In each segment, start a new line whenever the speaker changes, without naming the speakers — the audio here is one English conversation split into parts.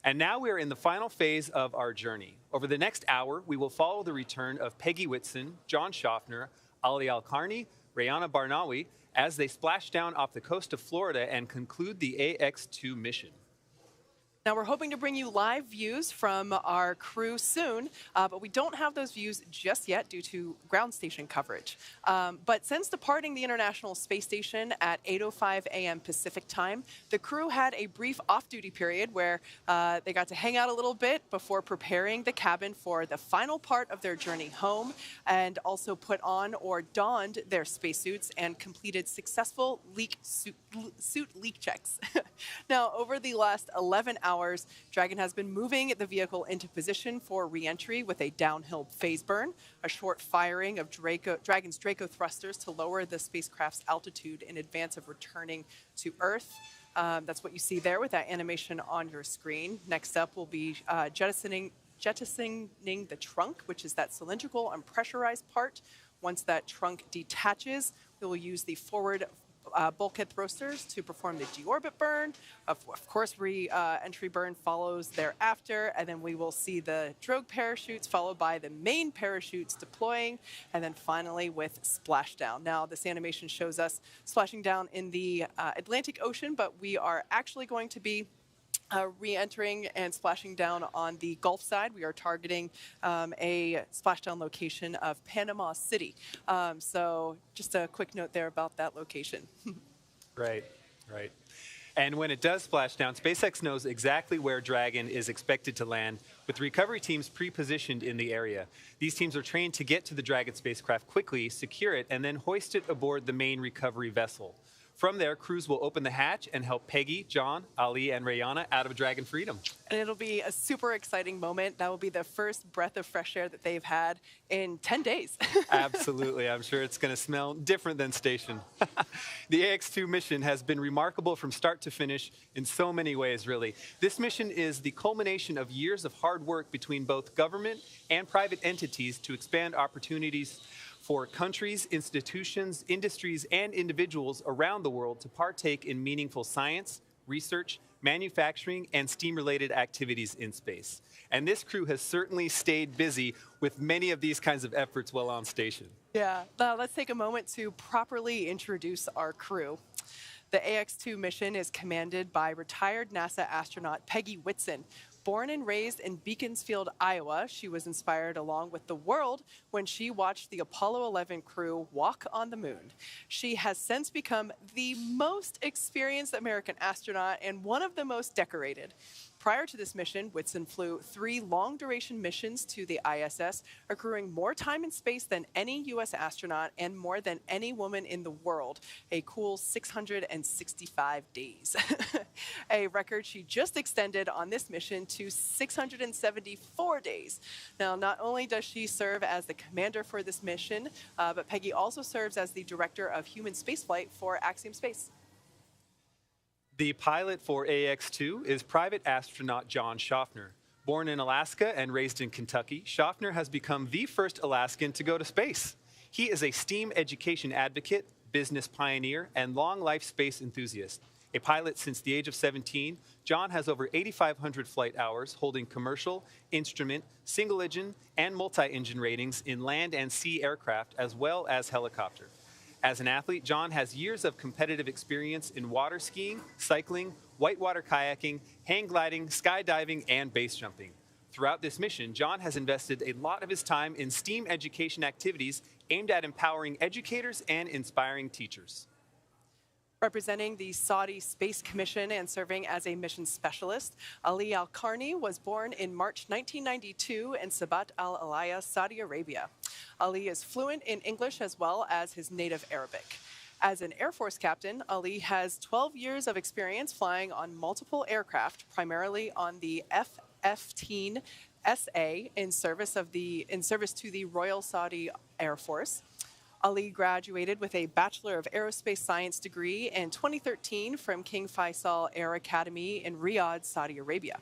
And now we are in the final phase of our journey. Over the next hour, we will follow the return of Peggy Whitson, John Schaffner, Ali Al-Karni, Rayana Barnawi as they splash down off the coast of Florida and conclude the AX-2 mission.
Now, we're hoping to bring you live views from our crew soon, but we don't have those views just yet due to ground station coverage. But since departing the International Space Station at 8:05 a.m. Pacific time, the crew had a brief off-duty period where they got to hang out a little bit before preparing the cabin for the final part of their journey home, and also put on or donned their spacesuits and completed successful suit leak checks. Now, over the last 11 hours, Dragon has been moving the vehicle into position for re-entry with a downhill phase burn, a short firing of Dragon's Draco thrusters to lower the spacecraft's altitude in advance of returning to Earth. That's what you see there with that animation on your screen. Next up will be jettisoning the trunk, which is that cylindrical and pressurized part. Once that trunk detaches, we will use the forward bulkhead thrusters to perform the deorbit burn. Of course, re-entry burn follows thereafter, and then we will see the drogue parachutes followed by the main parachutes deploying, and then finally with splashdown. Now, this animation shows us splashing down in the Atlantic Ocean, but we are actually going to be re-entering and splashing down on the Gulf side. We are targeting a splashdown location of Panama City. So just a quick note there about that location.
Right. And when it does splash down, SpaceX knows exactly where Dragon is expected to land, with recovery teams pre-positioned in the area. These teams are trained to get to the Dragon spacecraft quickly, secure it, and then hoist it aboard the main recovery vessel. From there, crews will open the hatch and help Peggy, John, Ali, and Rayana out of Dragon freedom.
And it'll be a super exciting moment. That will be the first breath of fresh air that they've had in 10 days.
Absolutely. I'm sure it's going to smell different than station. The AX-2 mission has been remarkable from start to finish in so many ways, really. This mission is the culmination of years of hard work between both government and private entities to expand opportunities for countries, institutions, industries, and individuals around the world to partake in meaningful science, research, manufacturing, and STEAM-related activities in space. And this crew has certainly stayed busy with many of these kinds of efforts while on station.
Yeah, let's take a moment to properly introduce our crew. The AX-2 mission is commanded by retired NASA astronaut Peggy Whitson. Born and raised in Beaconsfield, Iowa, she was inspired along with the world when she watched the Apollo 11 crew walk on the moon. She has since become the most experienced American astronaut and one of the most decorated. Prior to this mission, Whitson flew 3 long-duration missions to the ISS, accruing more time in space than any U.S. astronaut and more than any woman in the world, a cool 665 days. A record she just extended on this mission to 674 days. Now, not only does she serve as the commander for this mission, but Peggy also serves as the director of human spaceflight for Axiom Space.
The pilot for AX-2 is private astronaut John Schaffner. Born in Alaska and raised in Kentucky, Schaffner has become the first Alaskan to go to space. He is a STEAM education advocate, business pioneer, and long-life space enthusiast. A pilot since the age of 17, John has over 8,500 flight hours, holding commercial, instrument, single-engine, and multi-engine ratings in land and sea aircraft, as well as helicopter. As an athlete, John has years of competitive experience in water skiing, cycling, whitewater kayaking, hang gliding, skydiving, and base jumping. Throughout this mission, John has invested a lot of his time in STEAM education activities aimed at empowering educators and inspiring teachers.
Representing the Saudi Space Commission and serving as a mission specialist, Ali Al-Karni was born in March 1992 in Sabat al-Alaya, Saudi Arabia. Ali is fluent in English as well as his native Arabic. As an Air Force captain, Ali has 12 years of experience flying on multiple aircraft, primarily on the F-15 SA in service to the Royal Saudi Air Force. Ali graduated with a Bachelor of Aerospace Science degree in 2013 from King Faisal Air Academy in Riyadh, Saudi Arabia.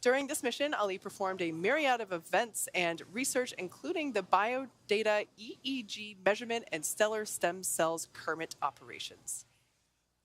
During this mission, Ali performed a myriad of events and research, including the biodata EEG measurement and stellar stem cells Kermit operations.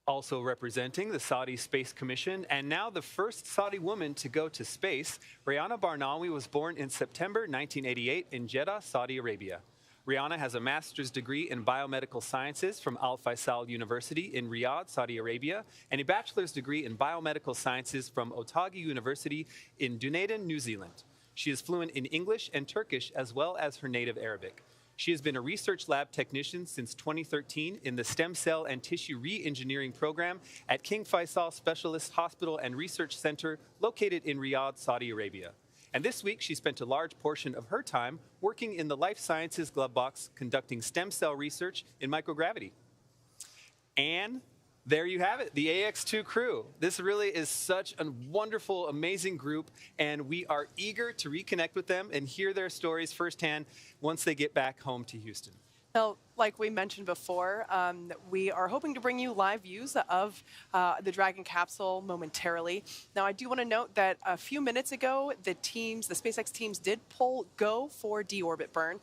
Also representing the Saudi Space Commission, and now the first Saudi woman to go to space, Rihanna Barnawi was born in September 1988 in Jeddah, Saudi Arabia. Rihanna has a master's degree in biomedical sciences from Al Faisal University in Riyadh, Saudi Arabia, and a bachelor's degree in biomedical sciences from Otago University in Dunedin, New Zealand. She is fluent in English and Turkish as well as her native Arabic. She has been a research lab technician since 2013 in the Stem Cell and Tissue Re-engineering program at King Faisal Specialist Hospital and Research Center located in Riyadh, Saudi Arabia. And this week, she spent a large portion of her time working in the Life Sciences Glove Box conducting stem cell research in microgravity. And there you have it, the AX2 crew. This really is such a wonderful, amazing group, and we are eager to reconnect with them and hear their stories firsthand once they get back home to Houston.
Now, like we mentioned before, we are hoping to bring you live views of the Dragon capsule momentarily. Now, I do want to note that a few minutes ago, the SpaceX teams did pull go for deorbit burn.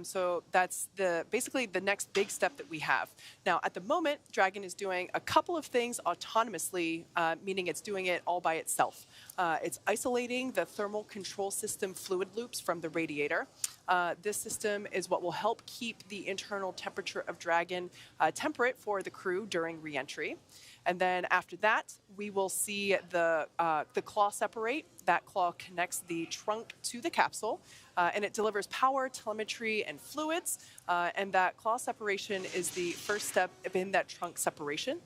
So that's basically the next big step that we have. Now, at the moment, Dragon is doing a couple of things autonomously, meaning it's doing it all by itself. It's isolating the thermal control system fluid loops from the radiator. This system is what will help keep the internal temperature of Dragon temperate for the crew during re-entry. And then after that, we will see the claw separate. That claw connects the trunk to the capsule, and it delivers power, telemetry, and fluids. And that claw separation is the first step in that trunk separation.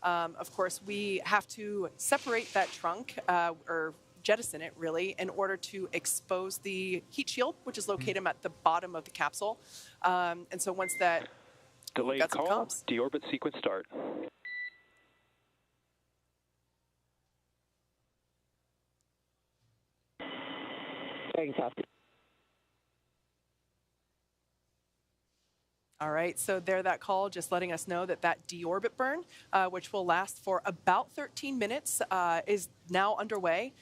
Of course, we have to separate that trunk, or jettison it really, in order to expose the heat shield, which is located at the bottom of the capsule. And so once that...
Delayed call, deorbit sequence start.
Copy.
All right, so there that call, just letting us know that that deorbit burn, which will last for about 13 minutes, is now underway.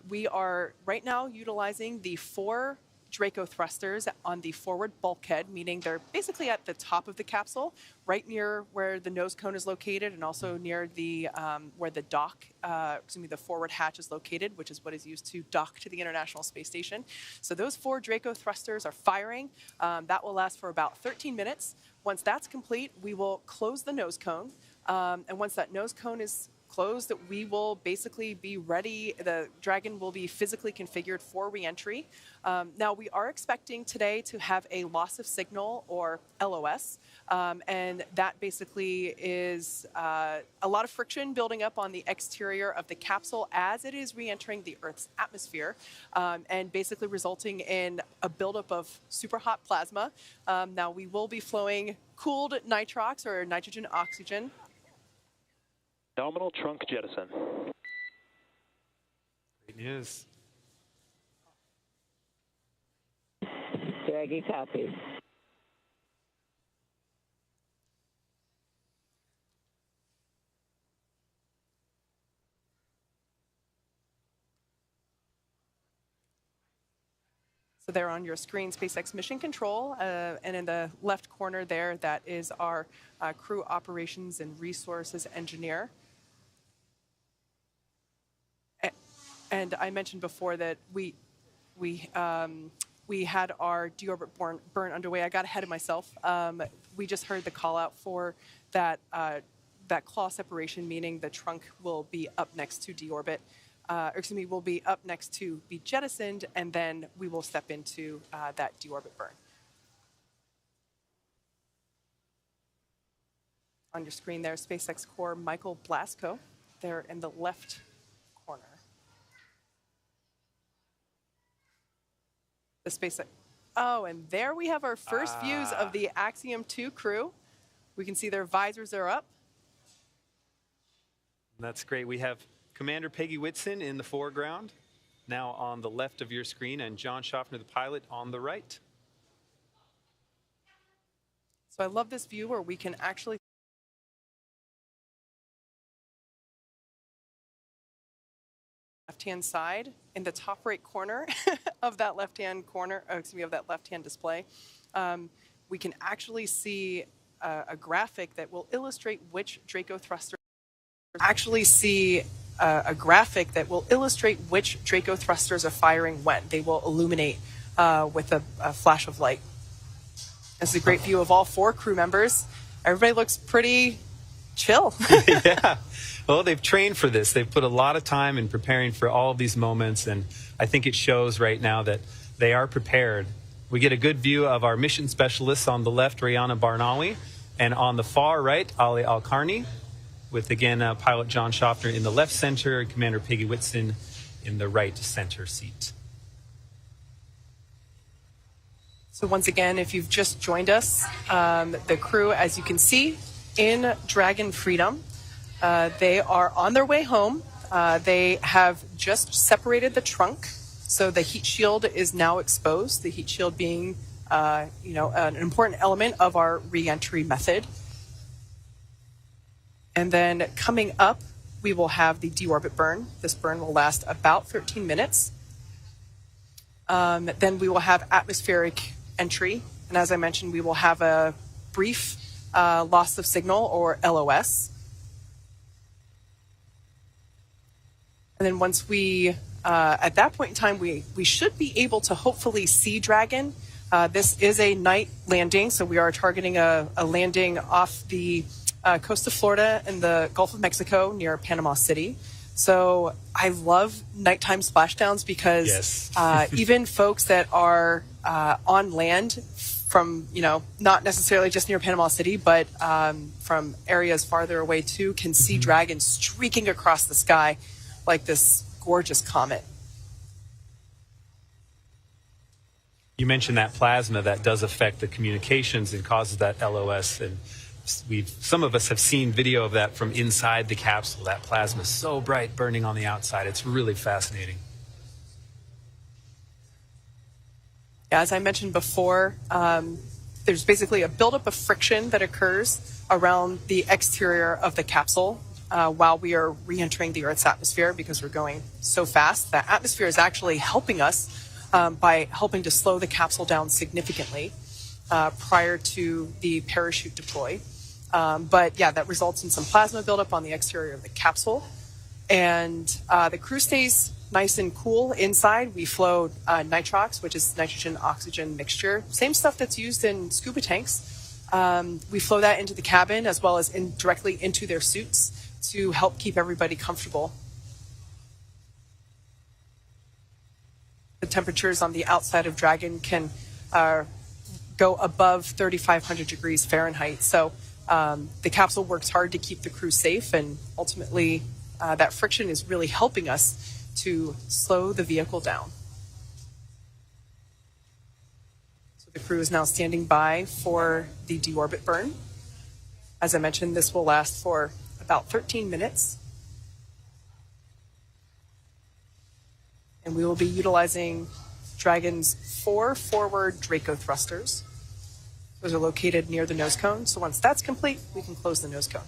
We are right now utilizing the 4 Draco thrusters on the forward bulkhead, meaning they're basically at the top of the capsule, right near where the nose cone is located, and also near the where the the forward hatch is located, which is what is used to dock to the International Space Station. So those 4 Draco thrusters are firing. That will last for about 13 minutes. Once that's complete, we will close the nose cone, and once that nose cone is closed, that we will basically be ready. The Dragon will be physically configured for re-entry. Now, we are expecting today to have a loss of signal, or LOS, and that basically is a lot of friction building up on the exterior of the capsule as it is re-entering the Earth's atmosphere, and basically resulting in a buildup of super hot plasma. Now, we will be flowing cooled nitrox, or nitrogen oxygen.
Nominal trunk jettison.
Great news.
Dragon copy.
So there on your screen, SpaceX Mission Control, and in the left corner there, that is our crew operations and resources engineer. And I mentioned before that we had our deorbit burn underway. I got ahead of myself. We just heard the call out for that claw separation, meaning the trunk will be up next to deorbit. Will be up next to be jettisoned, and then we will step into that deorbit burn. On your screen there, SpaceX Core Michael Blasco, there in the left corner. The SpaceX. Oh, and there we have our first views of the Axiom 2 crew. We can see their visors are up.
That's great. We have Commander Peggy Whitson in the foreground, now on the left of your screen, and John Schaffner, the pilot, on the right.
So I love this view where we can actually left-hand side in the top right corner of that left-hand corner, of that left-hand display. We can actually see a graphic that will illustrate which Draco thruster Actually see a graphic that will illustrate which Draco thrusters are firing when. They will illuminate with a flash of light. This is a great view of all 4 crew members. Everybody looks pretty chill.
Yeah. Well, they've trained for this. They've put a lot of time in preparing for all of these moments, and I think it shows right now that they are prepared. We get a good view of our mission specialists on the left, Rayana Barnawi, and on the far right, Ali Al-Karni, with, again, pilot John Schaffner in the left center and Commander Peggy Whitson in the right center seat.
So once again, if you've just joined us, the crew, as you can see, in Dragon Freedom, they are on their way home. They have just separated the trunk, so the heat shield is now exposed, the heat shield being an important element of our re-entry method. And then coming up, we will have the deorbit burn. This burn will last about 13 minutes. Then we will have atmospheric entry. And as I mentioned, we will have a brief loss of signal, or LOS. And then once we, at that point in time, we should be able to hopefully see Dragon. This is a night landing, so we are targeting a landing off the coast of Florida in the Gulf of Mexico near Panama City. So I love nighttime splashdowns because
yes.
Even folks that are on land from, not necessarily just near Panama City, but from areas farther away too, can see Dragon streaking across the sky like this gorgeous comet.
You mentioned that plasma that does affect the communications and causes that LOS, and some of us have seen video of that from inside the capsule. That plasma is so bright burning on the outside. It's really fascinating.
As I mentioned before, there's basically a buildup of friction that occurs around the exterior of the capsule while we are re-entering the Earth's atmosphere because we're going so fast. That atmosphere is actually helping us by helping to slow the capsule down significantly prior to the parachute deploy. But yeah, that results in some plasma buildup on the exterior of the capsule. And the crew stays nice and cool inside. We flow nitrox, which is nitrogen-oxygen mixture. Same stuff that's used in scuba tanks. We flow that into the cabin as well as directly into their suits to help keep everybody comfortable. The temperatures on the outside of Dragon can go above 3,500 degrees Fahrenheit. So the capsule works hard to keep the crew safe, and ultimately that friction is really helping us to slow the vehicle down. So the crew is now standing by for the deorbit burn. As I mentioned, this will last for about 13 minutes. And we will be utilizing Dragon's 4 forward Draco thrusters. Those are located near the nose cone. So once that's complete, we can close the nose cone.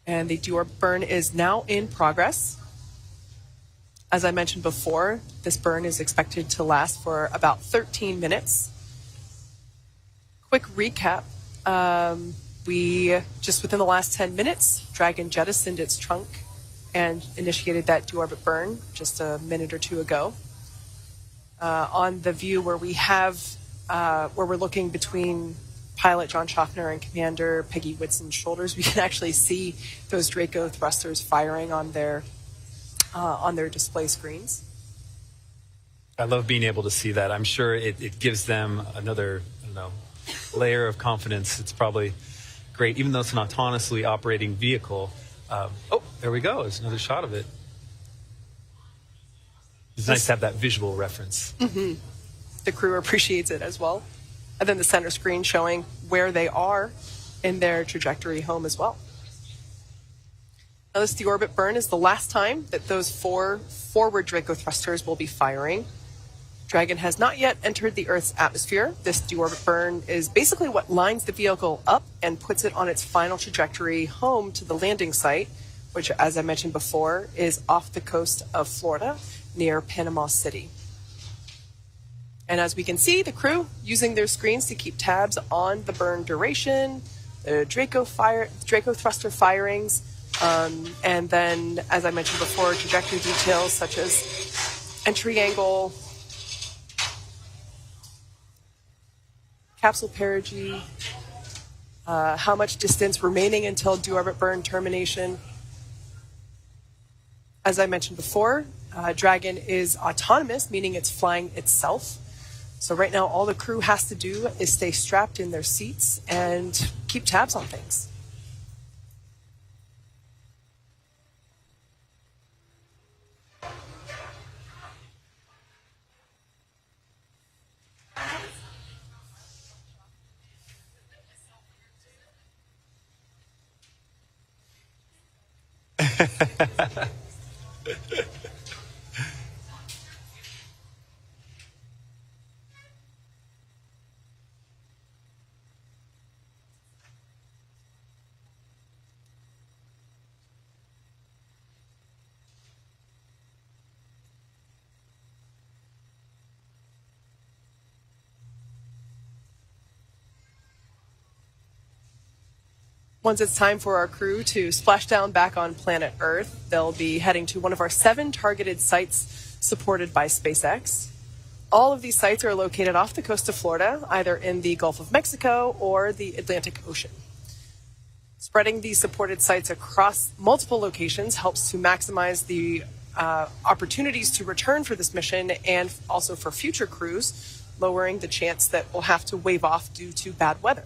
And the deorbit burn is now in progress. As I mentioned before, this burn is expected to last for about 13 minutes. Quick recap. We, just within the last 10 minutes, Dragon jettisoned its trunk and initiated that deorbit burn just a minute or two ago. On the view where we have, where we're looking between pilot John Schaffner and Commander Peggy Whitson's shoulders, we can actually see those Draco thrusters firing on their display screens.
I love being able to see that. I'm sure it gives them another, layer of confidence. It's probably great, even though it's an autonomously operating vehicle. Oh, there we go. There's another shot of it. It's nice to have that visual reference.
Mm-hmm. The crew appreciates it as well. And then the center screen showing where they are in their trajectory home as well. Now, this deorbit burn is the last time that those 4 forward Draco thrusters will be firing. Dragon has not yet entered the Earth's atmosphere. This deorbit burn is basically what lines the vehicle up and puts it on its final trajectory home to the landing site, which, as I mentioned before, is off the coast of Florida near Panama City. And as we can see, the crew using their screens to keep tabs on the burn duration, the Draco thruster firings, and then, as I mentioned before, trajectory details such as entry angle, capsule perigee, how much distance remaining until deorbit burn termination. As I mentioned before, Dragon is autonomous, meaning it's flying itself. So right now, all the crew has to do is stay strapped in their seats and keep tabs on things. Once it's time for our crew to splash down back on planet Earth, they'll be heading to one of our 7 targeted sites supported by SpaceX. All of these sites are located off the coast of Florida, either in the Gulf of Mexico or the Atlantic Ocean. Spreading these supported sites across multiple locations helps to maximize the opportunities to return for this mission and also for future crews, lowering the chance that we'll have to wave off due to bad weather.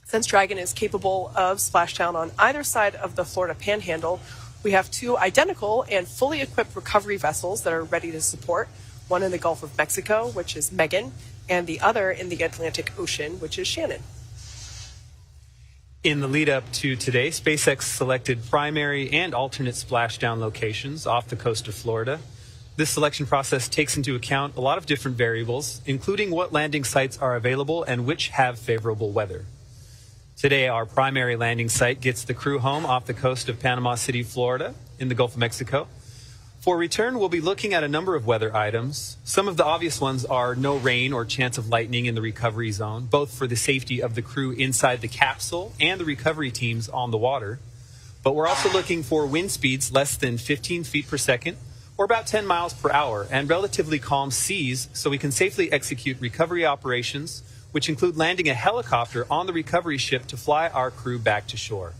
Since Dragon is capable of splashdown on either side of the Florida Panhandle, we have 2 identical and fully equipped recovery vessels that are ready to support, one in the Gulf of Mexico, which is Megan, and the other in the Atlantic Ocean, which is Shannon.
In the lead up to today, SpaceX selected primary and alternate splashdown locations off the coast of Florida. This selection process takes into account a lot of different variables, including what landing sites are available and which have favorable weather. Today, our primary landing site gets the crew home off the coast of Panama City, Florida, in the Gulf of Mexico. For return, we'll be looking at a number of weather items. Some of the obvious ones are no rain or chance of lightning in the recovery zone, both for the safety of the crew inside the capsule and the recovery teams on the water. But we're also looking for wind speeds less than 15 feet per second, or about 10 miles per hour, and relatively calm seas so we can safely execute recovery operations, which include landing a helicopter on the recovery ship to fly our crew back to shore.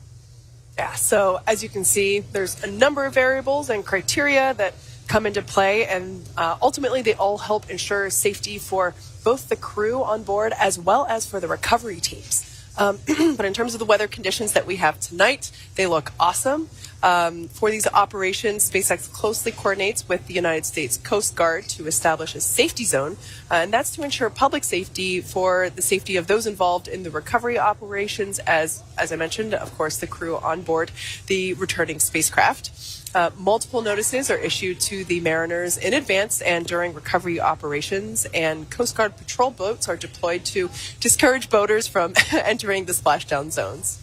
Yeah, so as you can see, there's a number of variables and criteria that come into play, and ultimately they all help ensure safety for both the crew on board as well as for the recovery teams. But in terms of the weather conditions that we have tonight, they look awesome. For these operations, SpaceX closely coordinates with the United States Coast Guard to establish a safety zone, and that's to ensure public safety for the safety of those involved in the recovery operations, as I mentioned, of course, the crew on board the returning spacecraft. Multiple notices are issued to the mariners in advance and during recovery operations, and Coast Guard patrol boats are deployed to discourage boaters from entering the splashdown zones.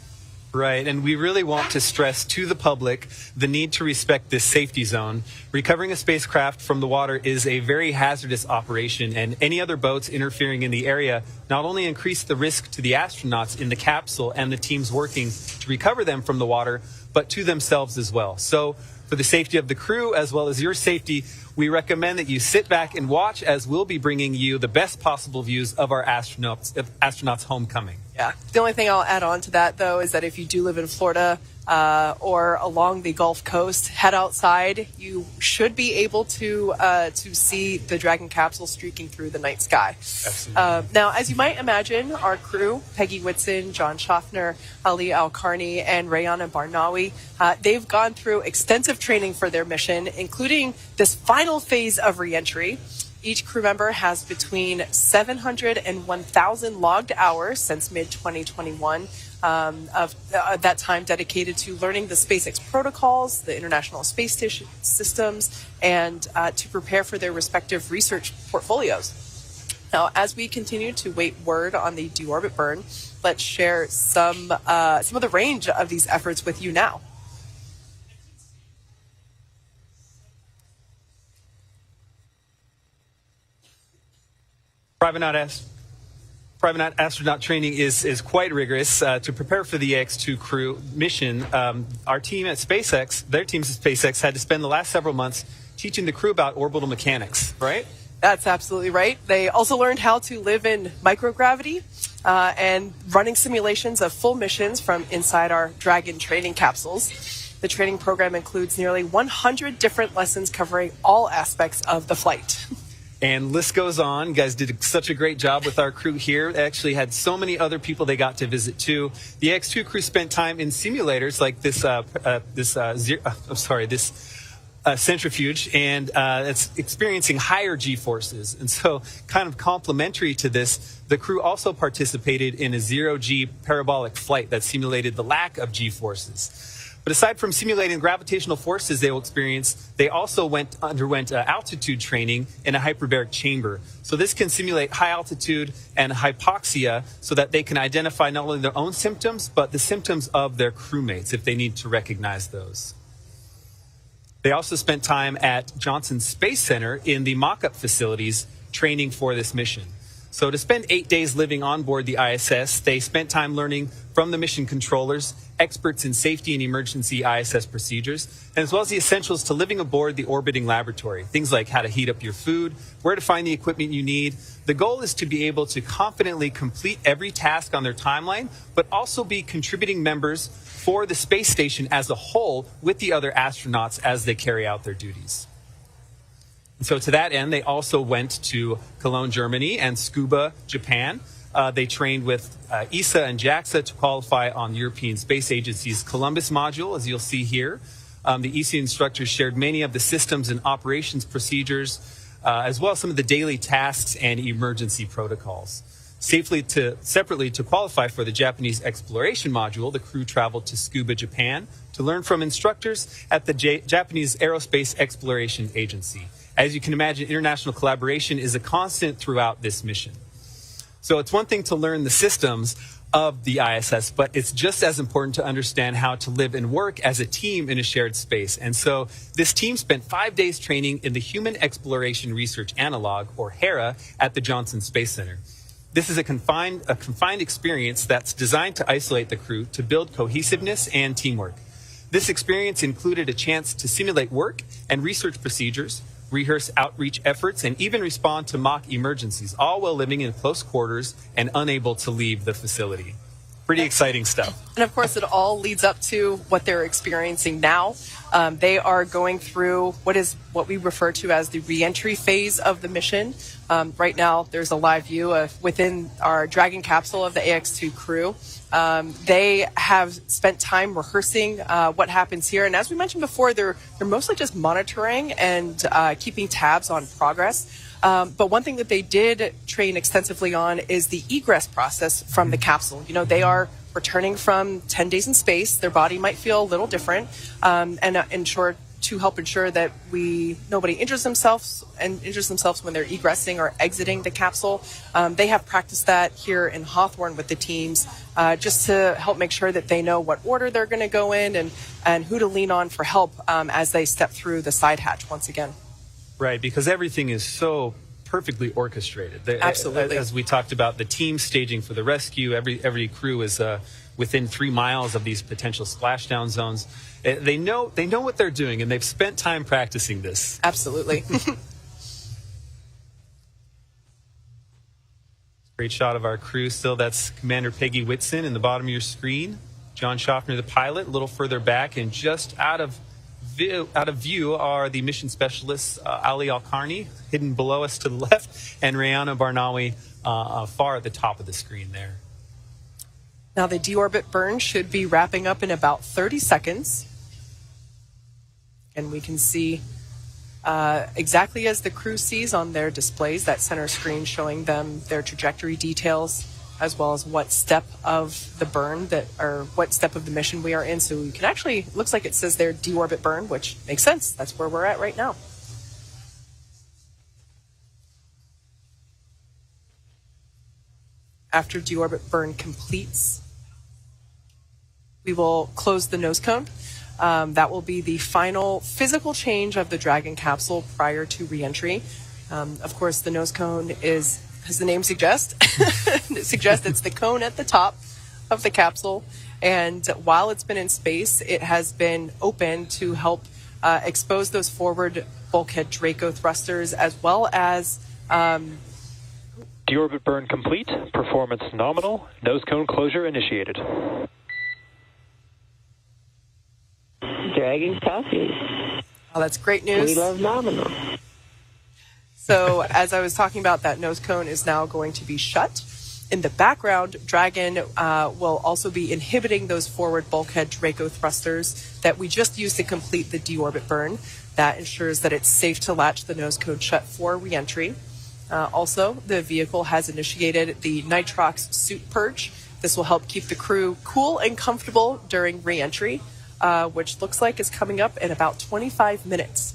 Right, and we really want to stress to the public the need to respect this safety zone. Recovering a spacecraft from the water is a very hazardous operation, and any other boats interfering in the area not only increase the risk to the astronauts in the capsule and the teams working to recover them from the water, but to themselves as well. So, for the safety of the crew as well as your safety, we recommend that you sit back and watch as we'll be bringing you the best possible views of our astronauts' homecoming.
Yeah. The only thing I'll add on to that, though, is that if you do live in Florida or along the Gulf Coast, head outside. You should be able to see the Dragon capsule streaking through the night sky. Now, as you might imagine, our crew, Peggy Whitson, John Schaffner, Ali Al-Karni, and Rayana Barnawi, they've gone through extensive training for their mission, including this final phase of reentry. Each crew member has between 700 and 1,000 logged hours since mid-2021 of that time dedicated to learning the SpaceX protocols, the International Space Station systems, and to prepare for their respective research portfolios. Now, as we continue to wait word on the deorbit burn, let's share some of the range of these efforts with you now.
Private astronaut training is quite rigorous. To prepare for the AX2 crew mission, our team at SpaceX, their teams at SpaceX, had to spend the last several months teaching the crew about orbital mechanics, right?
That's absolutely right. They also learned how to live in microgravity and running simulations of full missions from inside our Dragon training capsules. The training program includes nearly 100 different lessons covering all aspects of the flight.
And list goes on. You guys did such a great job with our crew here. They actually had so many other people they got to visit too. The X2 crew spent time in simulators like this centrifuge, and it's experiencing higher G-forces. And so kind of complementary to this, the crew also participated in a zero-G parabolic flight that simulated the lack of G-forces. But aside from simulating gravitational forces they will experience, they also underwent altitude training in a hyperbaric chamber. So this can simulate high altitude and hypoxia so that they can identify not only their own symptoms, but the symptoms of their crewmates if they need to recognize those. They also spent time at Johnson Space Center in the mock-up facilities training for this mission. So to spend 8 days living on board the ISS, they spent time learning from the mission controllers, experts in safety and emergency ISS procedures, and as well as the essentials to living aboard the orbiting laboratory. Things like how to heat up your food, where to find the equipment you need. The goal is to be able to confidently complete every task on their timeline, but also be contributing members for the space station as a whole with the other astronauts as they carry out their duties. And so to that end, they also went to Cologne, Germany, and Scuba, Japan. They trained with ESA and JAXA to qualify on the European Space Agency's Columbus module, as you'll see here. The ESA instructors shared many of the systems and operations procedures, as well as some of the daily tasks and emergency protocols. Separately to qualify for the Japanese exploration module, the crew traveled to Scuba, Japan, to learn from instructors at the Japanese Aerospace Exploration Agency. As you can imagine, international collaboration is a constant throughout this mission. So it's one thing to learn the systems of the ISS, but it's just as important to understand how to live and work as a team in a shared space. And so this team spent 5 days training in the Human Exploration Research Analog, or HERA, at the Johnson Space Center. This is a confined experience that's designed to isolate the crew to build cohesiveness and teamwork. This experience included a chance to simulate work and research procedures, rehearse outreach efforts, and even respond to mock emergencies, all while living in close quarters and unable to leave the facility. Pretty exciting stuff.
And of course, it all leads up to what they're experiencing now. They are going through what we refer to as the re-entry phase of the mission. Right now, there's a live view within our Dragon capsule of the AX2 crew. They have spent time rehearsing what happens here. And as we mentioned before, they're mostly just monitoring and keeping tabs on progress. But one thing that they did train extensively on is the egress process from the capsule. You know, they are returning from 10 days in space. Their body might feel a little different, and to help ensure that nobody injures themselves when they're egressing or exiting the capsule. They have practiced that here in Hawthorne with the teams, just to help make sure that they know what order they're going to go in and who to lean on for help as they step through the side hatch once again.
Right, because everything is so perfectly orchestrated.
Absolutely.
As we talked about, the team staging for the rescue, every crew is within 3 miles of these potential splashdown zones. They know what they're doing, and they've spent time practicing this.
Absolutely.
Great shot of our crew. Still, that's Commander Peggy Whitson in the bottom of your screen. John Schaffner, the pilot, a little further back, and just out of view are the mission specialists, Ali Al-Karni, hidden below us to the left, and Rayana Barnawi far at the top of the screen there.
Now the deorbit burn should be wrapping up in about 30 seconds. And we can see exactly as the crew sees on their displays, that center screen showing them their trajectory details. as well as what step of the burn or what step of the mission we are in. So you can actually, looks like it says there deorbit burn, which makes sense. That's where we're at right now. After deorbit burn completes, we will close the nose cone. That will be the final physical change of the Dragon capsule prior to reentry. Of course, the nose cone is, as the name suggests, it suggests it's the cone at the top of the capsule. And while it's been in space, it has been open to help expose those forward bulkhead Draco thrusters, as well as
deorbit burn complete. Performance nominal. Nose cone closure initiated.
Dragon coffee.
Oh, that's great news.
We love nominal.
So as I was talking about, that nose cone is now going to be shut. In the background, Dragon will also be inhibiting those forward bulkhead Draco thrusters that we just used to complete the deorbit burn. That ensures that it's safe to latch the nose cone shut for reentry. Also, the vehicle has initiated the nitrox suit purge. This will help keep the crew cool and comfortable during reentry, which looks like is coming up in about 25 minutes.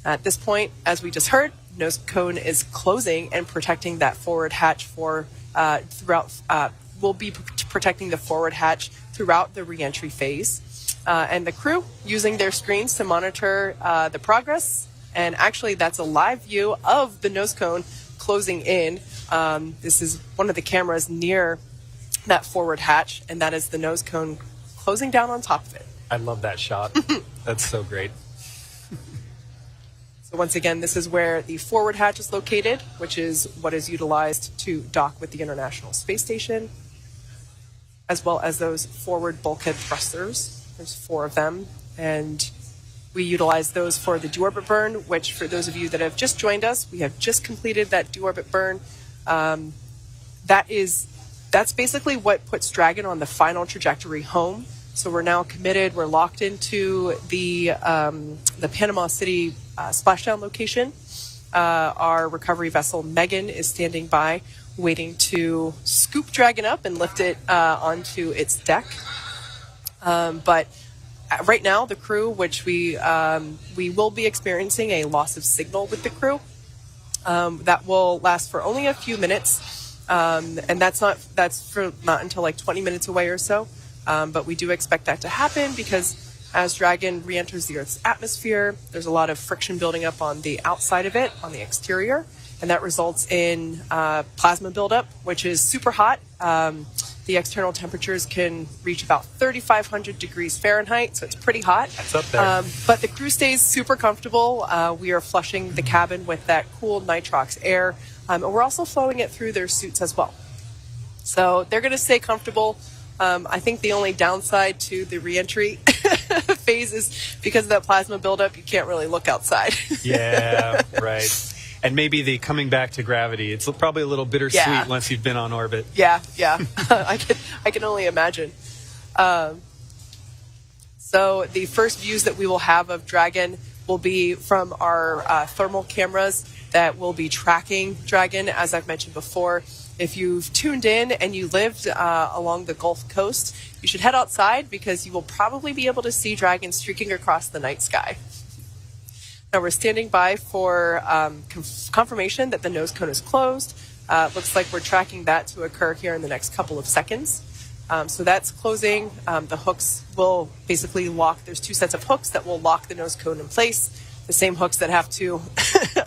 At this point, as we just heard, nose cone is closing and protecting that forward hatch for will be protecting the forward hatch throughout the reentry phase. And the crew using their screens to monitor the progress. And actually, that's a live view of the nose cone closing in. This is one of the cameras near that forward hatch, and that is the nose cone closing down on top of it.
I love that shot. That's so great.
So once again, this is where the forward hatch is located, which is what is utilized to dock with the International Space Station, as well as those forward bulkhead thrusters. There's 4 of them, and we utilize those for the deorbit burn, which for those of you that have just joined us, we have just completed that deorbit burn. That's basically what puts Dragon on the final trajectory home. So we're now committed. We're locked into the Panama City Splashdown location. Our recovery vessel Megan is standing by, waiting to scoop Dragon up and lift it onto its deck. But right now, the crew, which we will be experiencing a loss of signal with the crew, that will last for only a few minutes, and that's not until like 20 minutes away or so. But we do expect that to happen because as Dragon re-enters the Earth's atmosphere, there's a lot of friction building up on the outside of it, on the exterior, and that results in plasma buildup, which is super hot. The external temperatures can reach about 3,500 degrees Fahrenheit, so it's pretty hot.
That's up there.
But the crew stays super comfortable. We are flushing the cabin with that cool nitrox air, and we're also flowing it through their suits as well. So they're going to stay comfortable. I think the only downside to the reentry phase is because of that plasma buildup, you can't really look outside.
Yeah, right. And maybe the coming back to gravity, it's probably a little bittersweet once you've been on orbit.
Yeah. I can only imagine. So the first views that we will have of Dragon will be from our thermal cameras that will be tracking Dragon, as I've mentioned before. If you've tuned in and you lived along the Gulf Coast, you should head outside because you will probably be able to see Dragon streaking across the night sky. Now we're standing by for confirmation that the nose cone is closed. Looks like we're tracking that to occur here in the next couple of seconds. So that's closing. The hooks will basically lock. There's 2 sets of hooks that will lock the nose cone in place. The same hooks that have to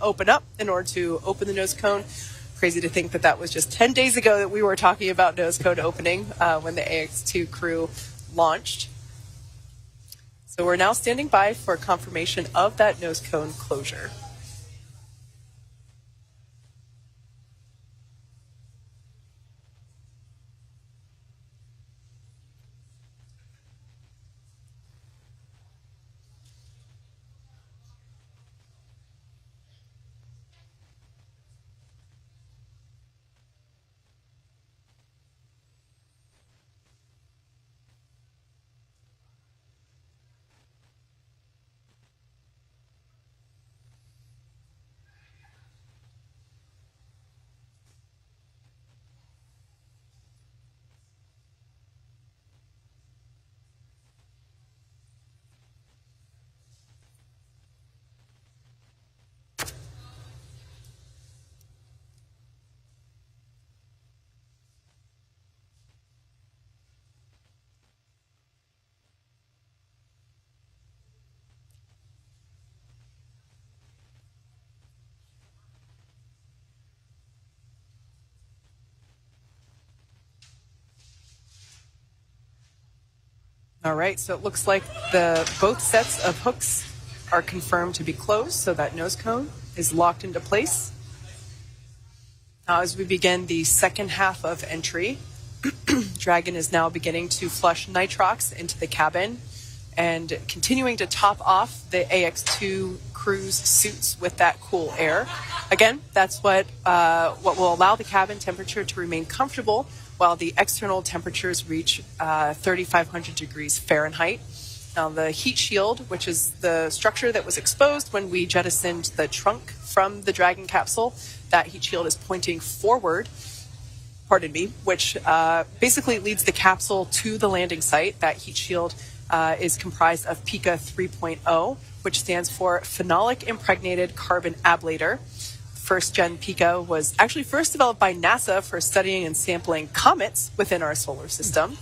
open up in order to open the nose cone. Crazy to think that that was just 10 days ago that we were talking about nose cone opening when the AX2 crew launched. So we're now standing by for confirmation of that nose cone closure. All right, so it looks like both sets of hooks are confirmed to be closed, so that nose cone is locked into place. Now, as we begin the second half of entry, Dragon is now beginning to flush nitrox into the cabin and continuing to top off the AX2 crew's suits with that cool air. Again, that's what will allow the cabin temperature to remain comfortable while the external temperatures reach 3,500 degrees Fahrenheit. Now, the heat shield, which is the structure that was exposed when we jettisoned the trunk from the Dragon capsule, that heat shield is pointing forward, which basically leads the capsule to the landing site. That heat shield is comprised of PICA 3.0, which stands for Phenolic Impregnated Carbon Ablator. First-gen PICA was actually first developed by NASA for studying and sampling comets within our solar system.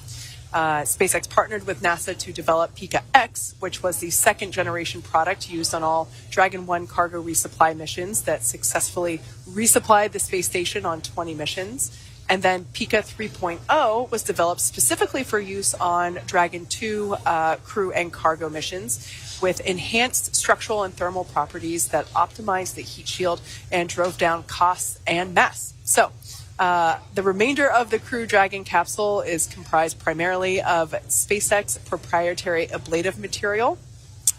SpaceX partnered with NASA to develop PICA X, which was the second-generation product used on all Dragon 1 cargo resupply missions that successfully resupplied the space station on 20 missions. And then PICA 3.0 was developed specifically for use on Dragon 2 crew and cargo missions with enhanced structural and thermal properties that optimized the heat shield and drove down costs and mass. So the remainder of the Crew Dragon capsule is comprised primarily of SpaceX proprietary ablative material.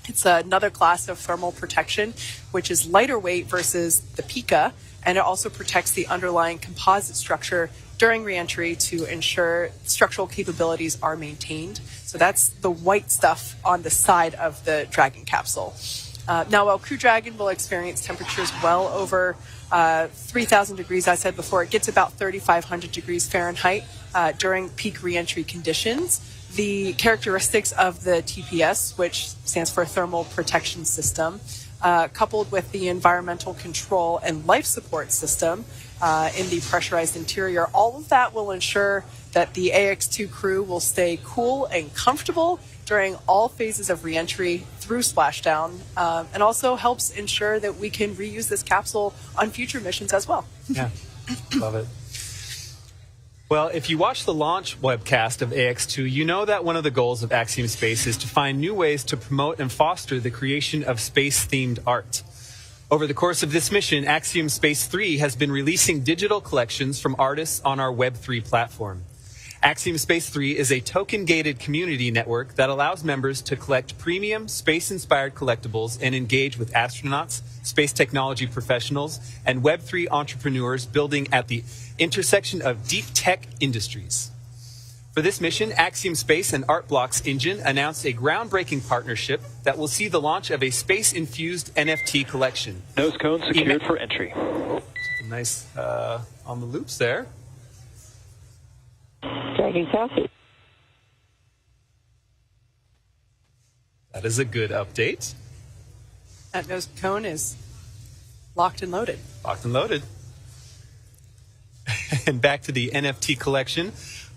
It's another class of thermal protection, which is lighter weight versus the PICA, and it also protects the underlying composite structure during reentry to ensure structural capabilities are maintained. So that's the white stuff on the side of the Dragon capsule. Now, while Crew Dragon will experience temperatures well over 3,000 degrees, I said before, it gets about 3,500 degrees Fahrenheit during peak reentry conditions. The characteristics of the TPS, which stands for Thermal Protection System, coupled with the environmental control and life support system in the pressurized interior, all of that will ensure that the AX2 crew will stay cool and comfortable during all phases of reentry through Splashdown, and also helps ensure that we can reuse this capsule on future missions as well.
Yeah, love it. Well, if you watch the launch webcast of AX2, you know that one of the goals of Axiom Space is to find new ways to promote and foster the creation of space-themed art. Over the course of this mission, Axiom Space 3 has been releasing digital collections from artists on our Web3 platform. Axiom Space 3 is a token-gated community network that allows members to collect premium, space-inspired collectibles and engage with astronauts, space technology professionals, and Web3 entrepreneurs building at the intersection of deep tech industries. For this mission, Axiom Space and ArtBlocks Engine announced a groundbreaking partnership that will see the launch of a space-infused NFT collection.
Nose cone secured for entry.
Oh, nice on the loops there.
Dragon copy.
That is a good update.
That nose cone is locked and loaded.
Locked and loaded. And back to the NFT collection.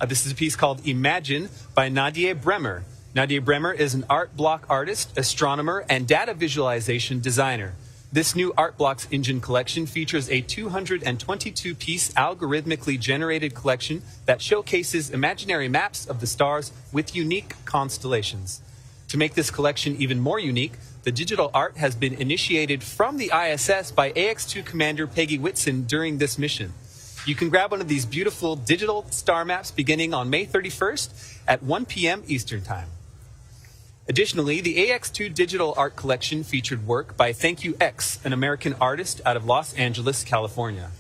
This is a piece called Imagine by Nadia Bremer. Nadia Bremer is an art block artist, astronomer, and data visualization designer. This new ArtBlocks Engine collection features a 222-piece algorithmically generated collection that showcases imaginary maps of the stars with unique constellations. To make this collection even more unique, the digital art has been initiated from the ISS by AX2 Commander Peggy Whitson during this mission. You can grab one of these beautiful digital star maps beginning on May 31st at 1 p.m. Eastern Time. Additionally, the AX2 digital art collection featured work by Thank You X, an American artist out of Los Angeles, California.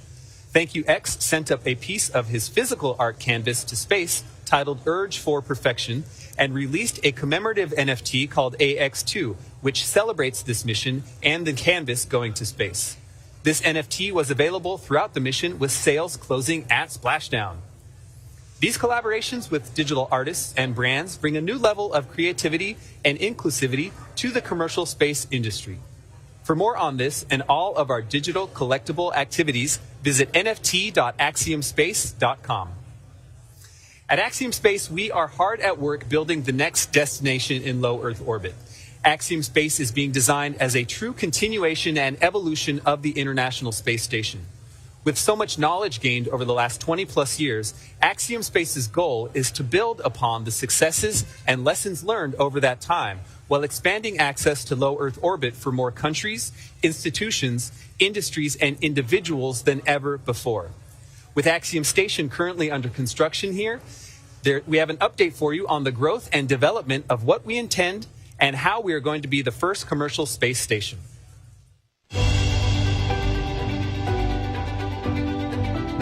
Thank You X sent up a piece of his physical art canvas to space titled Urge for Perfection and released a commemorative NFT called AX2, which celebrates this mission and the canvas going to space. This NFT was available throughout the mission with sales closing at Splashdown. These collaborations with digital artists and brands bring a new level of creativity and inclusivity to the commercial space industry. For more on this and all of our digital collectible activities, visit nft.axiomspace.com. At Axiom Space, we are hard at work building the next destination in low Earth orbit. Axiom Space is being designed as a true continuation and evolution of the International Space Station. With so much knowledge gained over the last 20-plus years, Axiom Space's goal is to build upon the successes and lessons learned over that time while expanding access to low Earth orbit for more countries, institutions, industries, and individuals than ever before. With Axiom Station currently under construction here, we have an update for you on the growth and development of what we intend and how we are going to be the first commercial space station.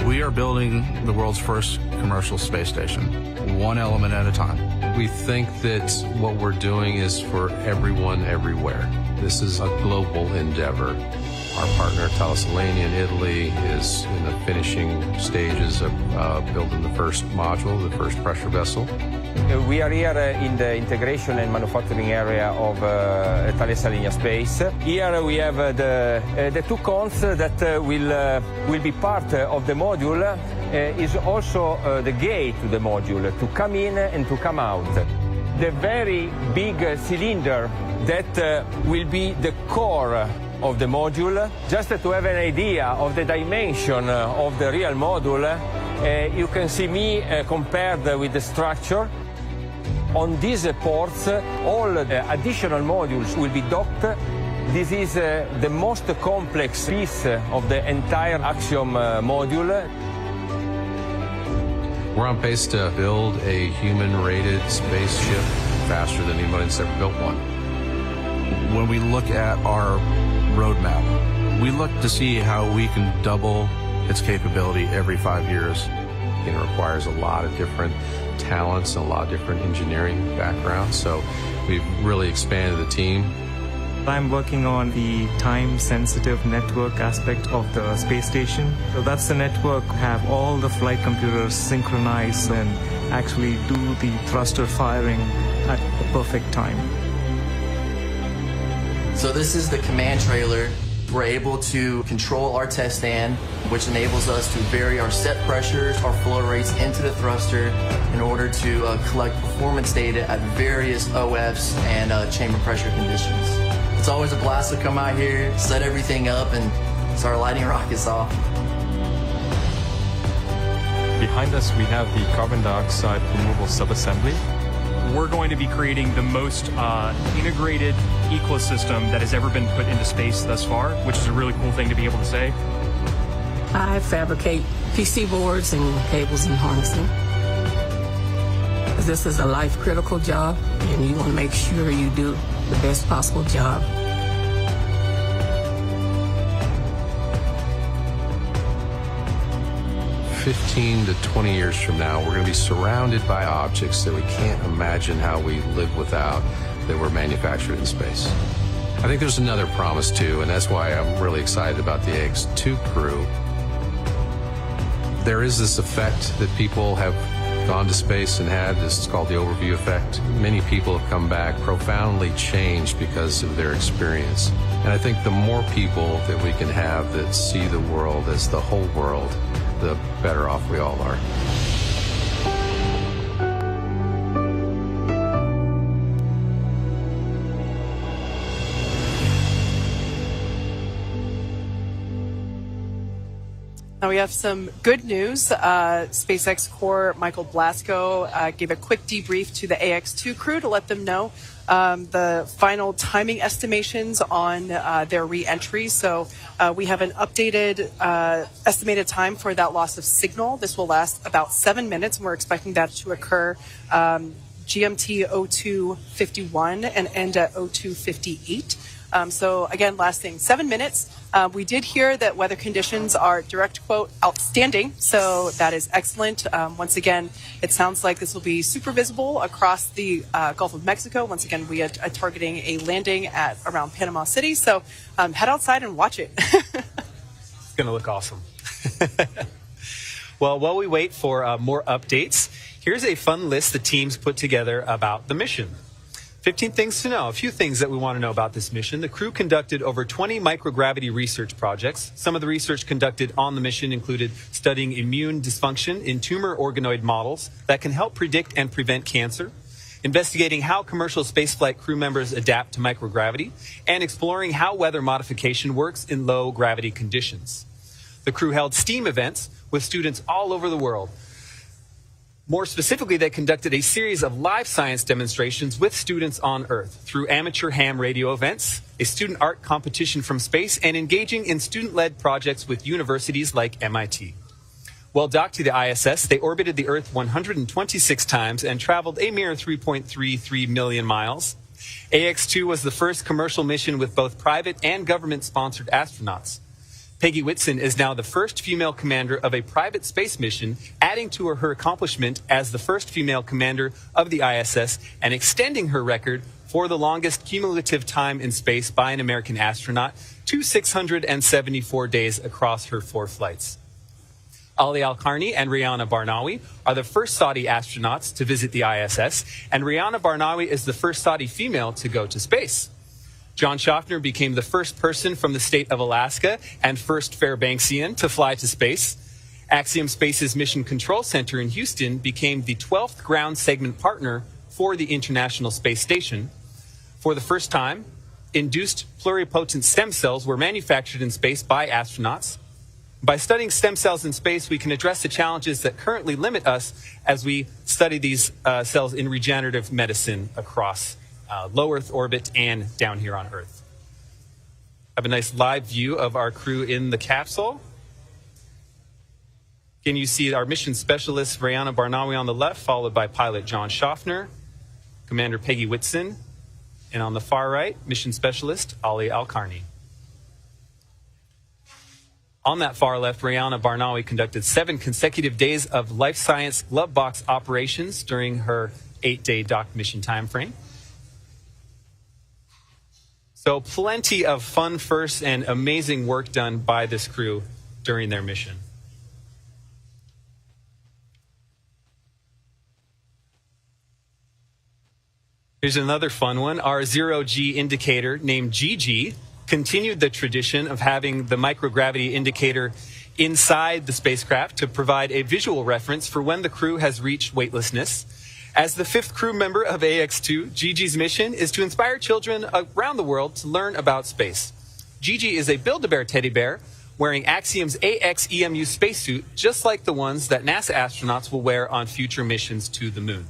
We are building the world's first commercial space station, one element at a time. We think that what we're doing is for everyone, everywhere. This is a global endeavor. Our partner, Thales Alenia in Italy, is in the finishing stages of building the first module, the first pressure vessel.
We are here in the integration and manufacturing area of Thales Alenia Space. Here we have the two cones that will be part of the module. Is also the gate to the module to come in and to come out. The very big cylinder that will be the core of the module. Just to have an idea of the dimension of the real module, you can see me compared with the structure. On these ports, all additional modules will be docked. This is the most complex piece of the entire Axiom module.
We're on pace to build a human-rated spaceship faster than anybody's ever built one. When we look at our roadmap, we look to see how we can double its capability every 5 years. It requires a lot of different talents and a lot of different engineering backgrounds, so we've really expanded the team.
I'm working on the time-sensitive network aspect of the space station. So that's the network, have all the flight computers synchronized and actually do the thruster firing at the perfect time.
So this is the command trailer. We're able to control our test stand, which enables us to vary our set pressures, our flow rates into the thruster in order to collect performance data at various OFs and chamber pressure conditions. It's always a blast to come out here, set everything up, and start lighting rockets off.
Behind us, we have the carbon dioxide removal subassembly. We're going to be creating the most integrated ecosystem that has ever been put into space thus far, which is a really cool thing to be able to say.
I fabricate PC boards and cables and harnessing. This is a life-critical job, and you want to make sure you do the best possible job.
"15 to 20 years from now, we're going to be surrounded by objects that we can't imagine how we live without, that were manufactured in space." I think there's another promise too, and that's why I'm really excited about the AX2 crew. There is this effect that people have gone to space and had. This is called the overview effect. Many people have come back profoundly changed because of their experience. And I think the more people that we can have that see the world as the whole world, the better off we all are.
Now we have some good news. SpaceX core Michael Blasco gave a quick debrief to the AX2 crew to let them know the final timing estimations on their re-entry. So we have an updated estimated time for that loss of signal. This will last about 7 minutes, and we're expecting that to occur GMT 0251 and end at 0258. So again, lasting 7 minutes. We did hear that weather conditions are, direct quote, outstanding. So that is excellent. Once again, it sounds like this will be super visible across the Gulf of Mexico. Once again, we are targeting a landing at around Panama City. So head outside and watch it.
It's going to look awesome. Well, while we wait for more updates, here's a fun list the teams put together about the mission. 15 things to know. A few things that we want to know about this mission. The crew conducted over 20 microgravity research projects. Some of the research conducted on the mission included studying immune dysfunction in tumor organoid models that can help predict and prevent cancer, investigating how commercial spaceflight crew members adapt to microgravity, and exploring how weather modification works in low gravity conditions. The crew held STEAM events with students all over the world. More specifically, they conducted a series of live science demonstrations with students on Earth through amateur ham radio events, a student art competition from space, and engaging in student-led projects with universities like MIT. While docked to the ISS, they orbited the Earth 126 times and traveled a mere 3.33 million miles. AX-2 was the first commercial mission with both private and government-sponsored astronauts. Peggy Whitson is now the first female commander of a private space mission, adding to her accomplishment as the first female commander of the ISS and extending her record for the longest cumulative time in space by an American astronaut to 674 days across her 4 flights. Ali Al-Qarni and Rihanna Barnawi are the first Saudi astronauts to visit the ISS, and Rihanna Barnawi is the first Saudi female to go to space. John Schaffner became the first person from the state of Alaska and first Fairbanksian to fly to space. Axiom Space's Mission Control Center in Houston became the 12th ground segment partner for the International Space Station. For the first time, induced pluripotent stem cells were manufactured in space by astronauts. By studying stem cells in space, we can address the challenges that currently limit us as we study these cells in regenerative medicine across low Earth orbit and down here on Earth. Have a nice live view of our crew in the capsule. Again, you see our mission specialist, Rihanna Barnawi, on the left, followed by pilot John Schaffner, Commander Peggy Whitson, and on the far right, mission specialist Ali Al-Qarni. On that far left, Rihanna Barnawi conducted 7 consecutive days of life science glove box operations during her 8-day docked mission time frame. So plenty of fun firsts and amazing work done by this crew during their mission. Here's another fun one. Our zero-G indicator, named Gigi, continued the tradition of having the microgravity indicator inside the spacecraft to provide a visual reference for when the crew has reached weightlessness. As the 5th crew member of AX-2, Gigi's mission is to inspire children around the world to learn about space. Gigi is a Build-A-Bear teddy bear wearing Axiom's AX-EMU spacesuit, just like the ones that NASA astronauts will wear on future missions to the moon.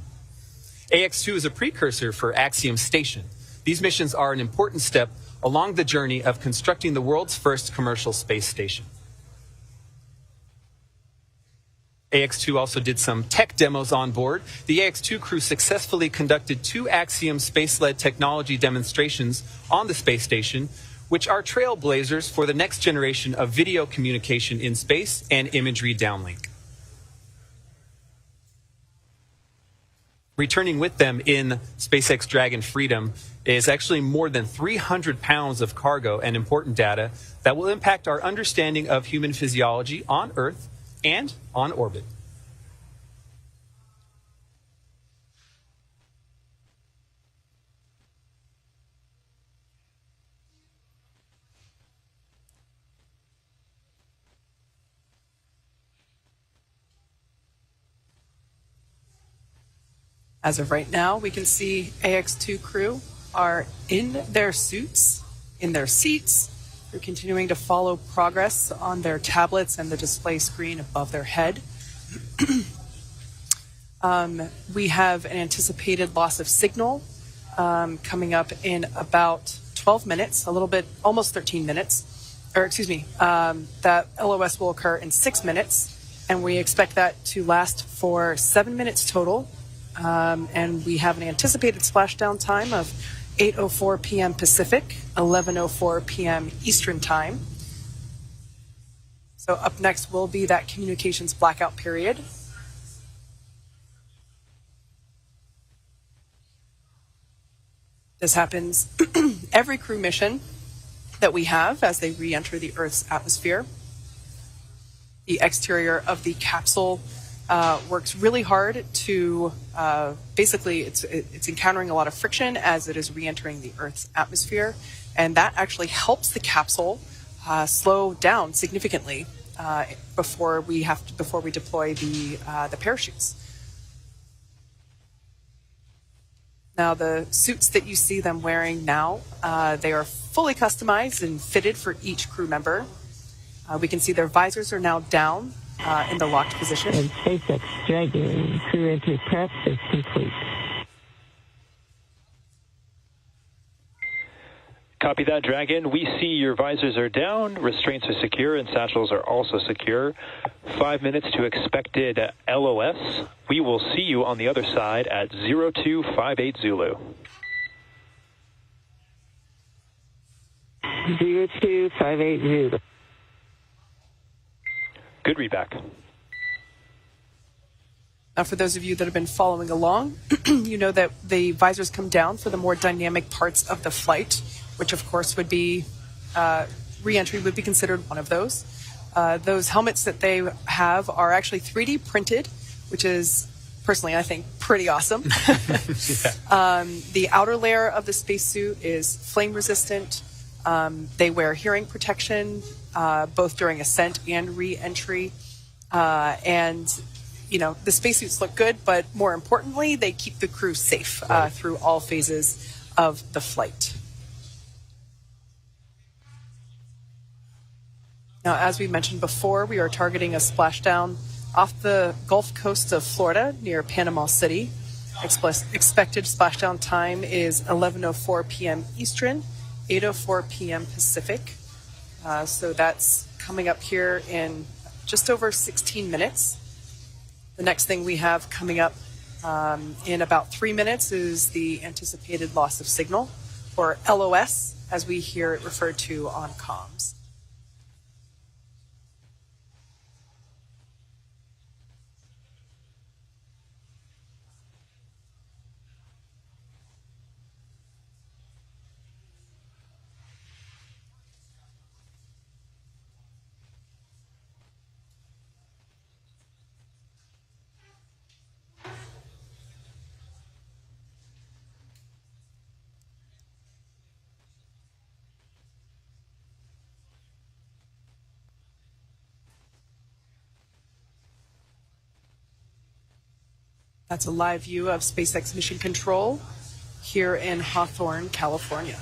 AX-2 is a precursor for Axiom Station. These missions are an important step along the journey of constructing the world's first commercial space station. AX-2 also did some tech demos on board. The AX-2 crew successfully conducted 2 Axiom space-led technology demonstrations on the space station, which are trailblazers for the next generation of video communication in space and imagery downlink. Returning with them in SpaceX Dragon Freedom is actually more than 300 pounds of cargo and important data that will impact our understanding of human physiology on Earth and on orbit.
As of right now, we can see AX-2 crew are in their suits, in their seats. They're continuing to follow progress on their tablets and the display screen above their head. We have an anticipated loss of signal coming up in about 12 minutes, a little bit, almost 13 minutes. Or excuse me, that LOS will occur in 6 minutes, and we expect that to last for 7 minutes total. And we have an anticipated splashdown time of 8:04 p.m. Pacific, 11:04 p.m. Eastern Time. So up next will be that communications blackout period. This happens every crew mission that we have as they re-enter the Earth's atmosphere. The exterior of the capsule works really hard to basically it's encountering a lot of friction as it is re-entering the Earth's atmosphere, and that actually helps the capsule slow down significantly before we deploy the parachutes. Now, the suits that you see them wearing now, they are fully customized and fitted for each crew member. We can see their visors are now down in the locked position.
And SpaceX Dragon crew entry prep is complete.
Copy that, Dragon. We see your visors are down, restraints are secure, and satchels are also secure. 5 minutes to expected LOS. We will see you on the other side at 0258 Zulu.
0258 Zulu.
Good readback.
Now, for those of you that have been following along, you know that the visors come down for the more dynamic parts of the flight, which of course would be, re-entry would be considered one of those. Those helmets that they have are actually 3D printed, which is, personally, I think, pretty awesome. The outer layer of the spacesuit is flame resistant. They wear hearing protection, both during ascent and re-entry. And, you know, the spacesuits look good, but more importantly, they keep the crew safe through all phases of the flight. Now, as we mentioned before, we are targeting a splashdown off the Gulf Coast of Florida near Panama City. Expected splashdown time is 11:04 p.m. Eastern, 8:04 p.m. Pacific. So that's coming up here in just over 16 minutes. The next thing we have coming up in about 3 minutes is the anticipated loss of signal, or LOS, as we hear it referred to on comms. That's a live view of SpaceX Mission Control here in Hawthorne, California.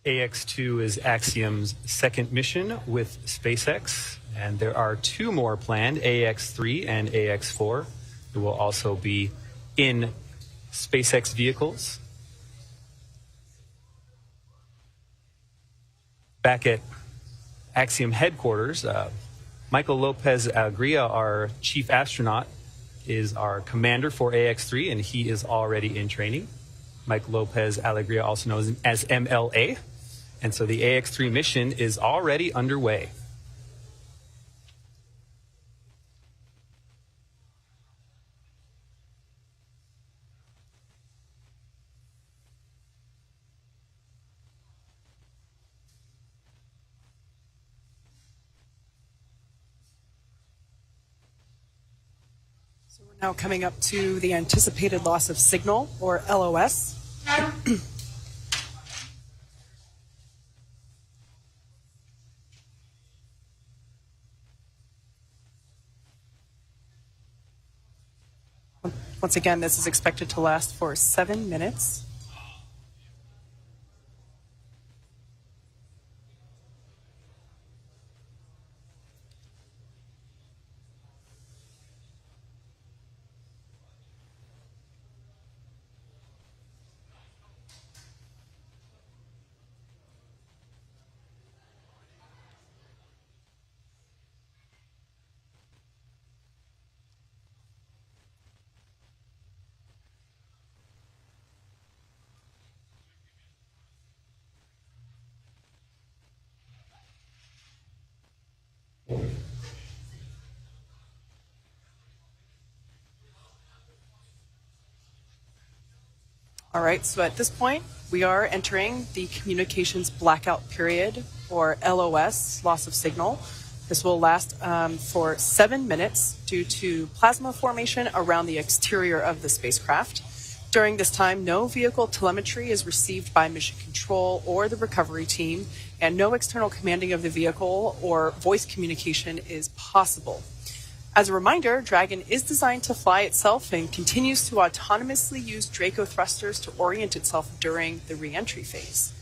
AX2 is Axiom's second mission with SpaceX, and there are 2 more planned, AX3 and AX4, who will also be in SpaceX vehicles. Back at Axiom headquarters, Michael Lopez Alegria, our chief astronaut, is our commander for AX3, and he is already in training. Mike Lopez Alegria, also known as MLA. And so the AX3 mission is already underway.
So we're now coming up to the anticipated loss of signal, or LOS. Once again, this is expected to last for 7 minutes. All right, so at this point, we are entering the communications blackout period, or LOS, loss of signal. This will last for 7 minutes due to plasma formation around the exterior of the spacecraft. During this time, no vehicle telemetry is received by mission control or the recovery team, and no external commanding of the vehicle or voice communication is possible. As a reminder, Dragon is designed to fly itself and continues to autonomously use Draco thrusters to orient itself during the re-entry phase.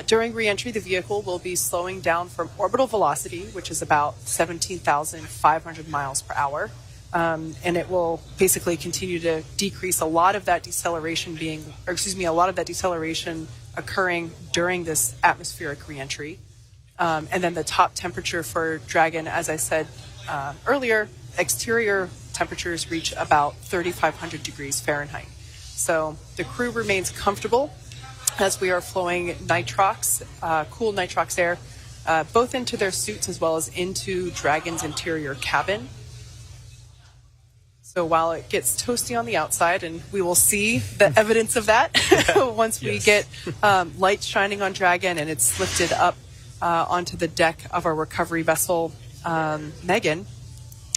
During re-entry, the vehicle will be slowing down from orbital velocity, which is about 17,500 miles per hour, and it will basically continue to decrease a lot of that deceleration occurring during this atmospheric re-entry. And then the top temperature for Dragon, as I said earlier, exterior temperatures reach about 3,500 degrees Fahrenheit. So the crew remains comfortable as we are flowing nitrox, cool nitrox air, both into their suits as well as into Dragon's interior cabin. So while it gets toasty on the outside, and we will see the evidence of that once we get lights shining on Dragon and it's lifted up onto the deck of our recovery vessel, Megan,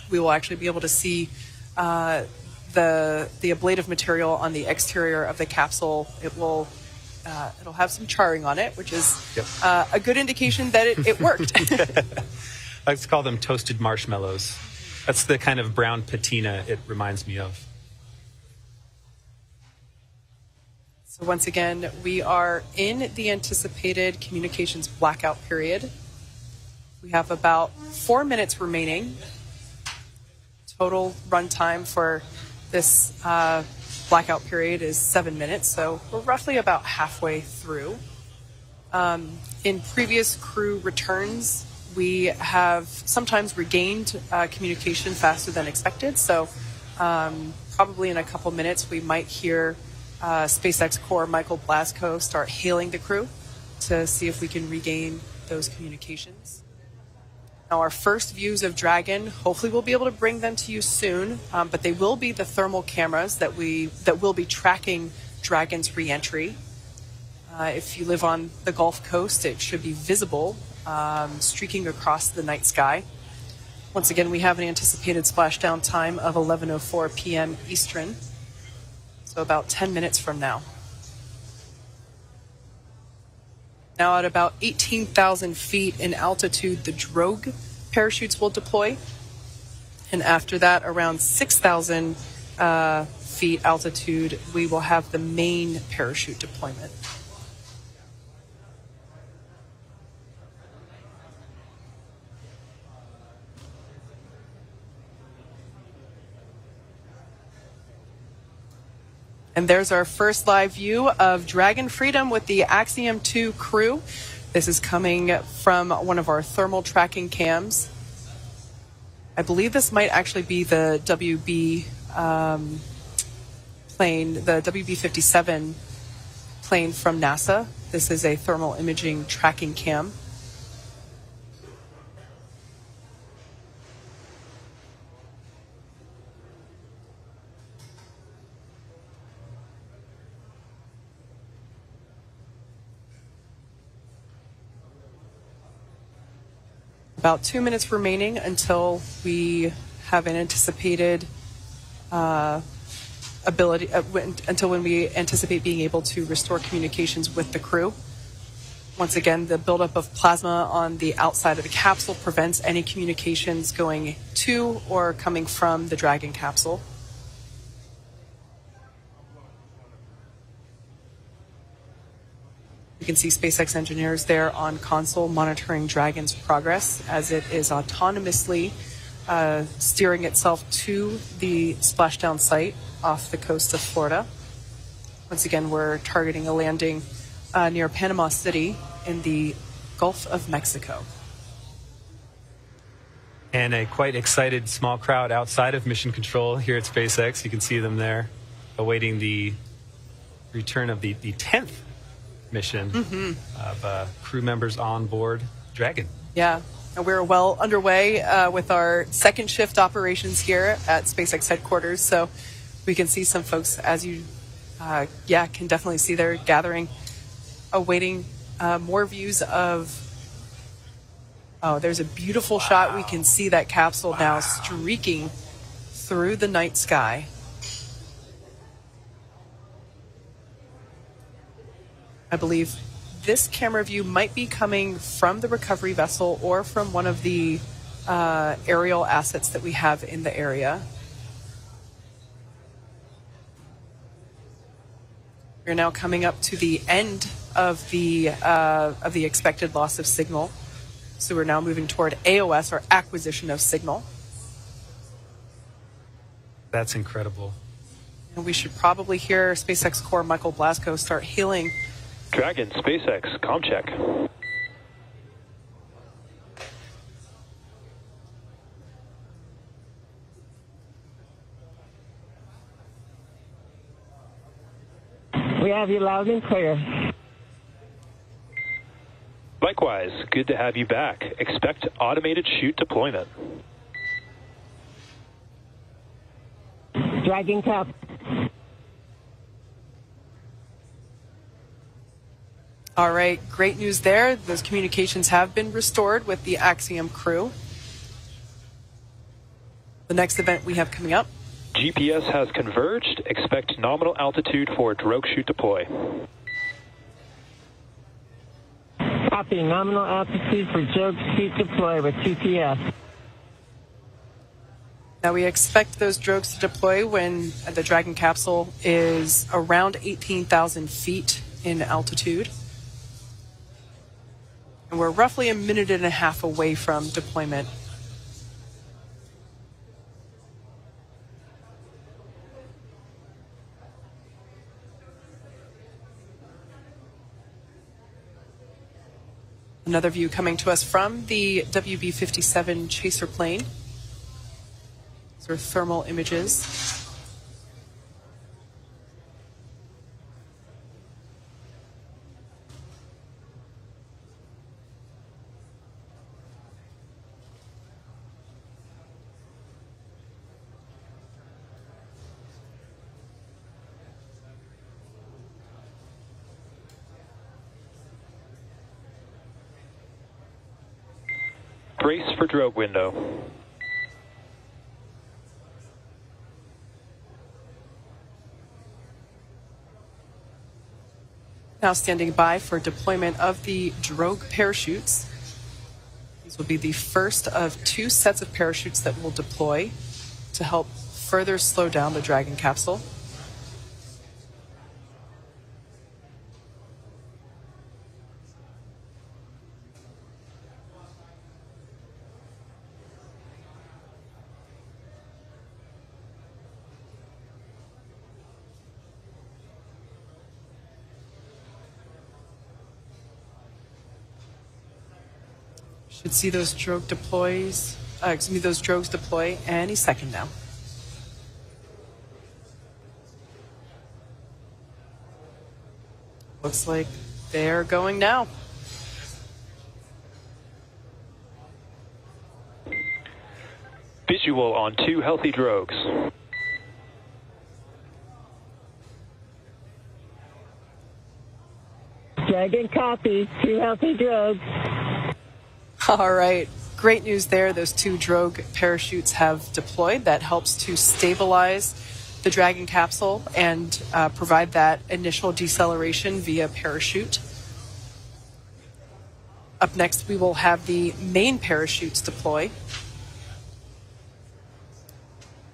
we will actually be able to see the ablative material on the exterior of the capsule. It'll have some charring on it, which is a good indication that it worked.
I like to call them toasted marshmallows. That's the kind of brown patina it reminds me of.
So once again, we are in the anticipated communications blackout period. We have about 4 minutes remaining. Total runtime for this blackout period is 7 minutes, so we're roughly about halfway through. In previous crew returns, we have sometimes regained communication faster than expected, so probably in a couple minutes we might hear SpaceX Core Michael Blasco start hailing the crew to see if we can regain those communications. Now, our first views of Dragon, hopefully we'll be able to bring them to you soon, but they will be the thermal cameras that will be tracking Dragon's re-entry. If you live on the Gulf Coast, it should be visible, streaking across the night sky. Once again, we have an anticipated splashdown time of 11:04 p.m. Eastern, so about 10 minutes from now. Now at about 18,000 feet in altitude, the drogue parachutes will deploy. And after that, around 6,000 feet altitude, we will have the main parachute deployment. And there's our first live view of Dragon Freedom with the Axiom 2 crew. This is coming from one of our thermal tracking cams. I believe this might actually be the WB plane, the WB-57 plane from NASA. This is a thermal imaging tracking cam. About 2 minutes remaining until we have an anticipated until when we anticipate being able to restore communications with the crew. Once again, the buildup of plasma on the outside of the capsule prevents any communications going to or coming from the Dragon capsule. You can see SpaceX engineers there on console monitoring Dragon's progress as it is autonomously steering itself to the splashdown site off the coast of Florida. Once again, we're targeting a landing near Panama City in the Gulf of Mexico.
And a quite excited small crowd outside of mission control here at SpaceX. You can see them there awaiting the return of the 10th mission of crew members on board Dragon.
Yeah, and we're well underway with our second shift operations here at SpaceX headquarters. So we can see some folks, as you can definitely see they're gathering, awaiting more views of. Oh, there's a beautiful shot. We can see that capsule now streaking through the night sky. I believe this camera view might be coming from the recovery vessel or from one of the aerial assets that we have in the area. We're now coming up to the end of the expected loss of signal. So we're now moving toward AOS, or acquisition of signal.
That's incredible.
And we should probably hear SpaceX core Michael Blasco start hailing.
Dragon, SpaceX, comm check.
We have you loud and clear.
Likewise, good to have you back. Expect automated chute deployment.
Dragon cap.
All right, great news there. Those communications have been restored with the Axiom crew. The next event we have coming up.
GPS has converged. Expect nominal altitude for drogue chute deploy.
Copy. Nominal altitude for drogue chute deploy with GPS.
Now we expect those drogues to deploy when the Dragon capsule is around 18,000 feet in altitude. And we're roughly a minute and a half away from deployment. Another view coming to us from the WB-57 chaser plane. These are thermal images.
Brace for drogue window.
Now standing by for deployment of the drogue parachutes. These will be the first of two sets of parachutes that will deploy to help further slow down the Dragon capsule. Should see those drogues deploy any second now. Looks like they're going now.
Visual on 2 healthy drogues.
Dragon copy. 2 healthy drogues.
All right. Great news there. Those 2 drogue parachutes have deployed. That helps to stabilize the Dragon capsule and provide that initial deceleration via parachute. Up next, we will have the main parachutes deploy.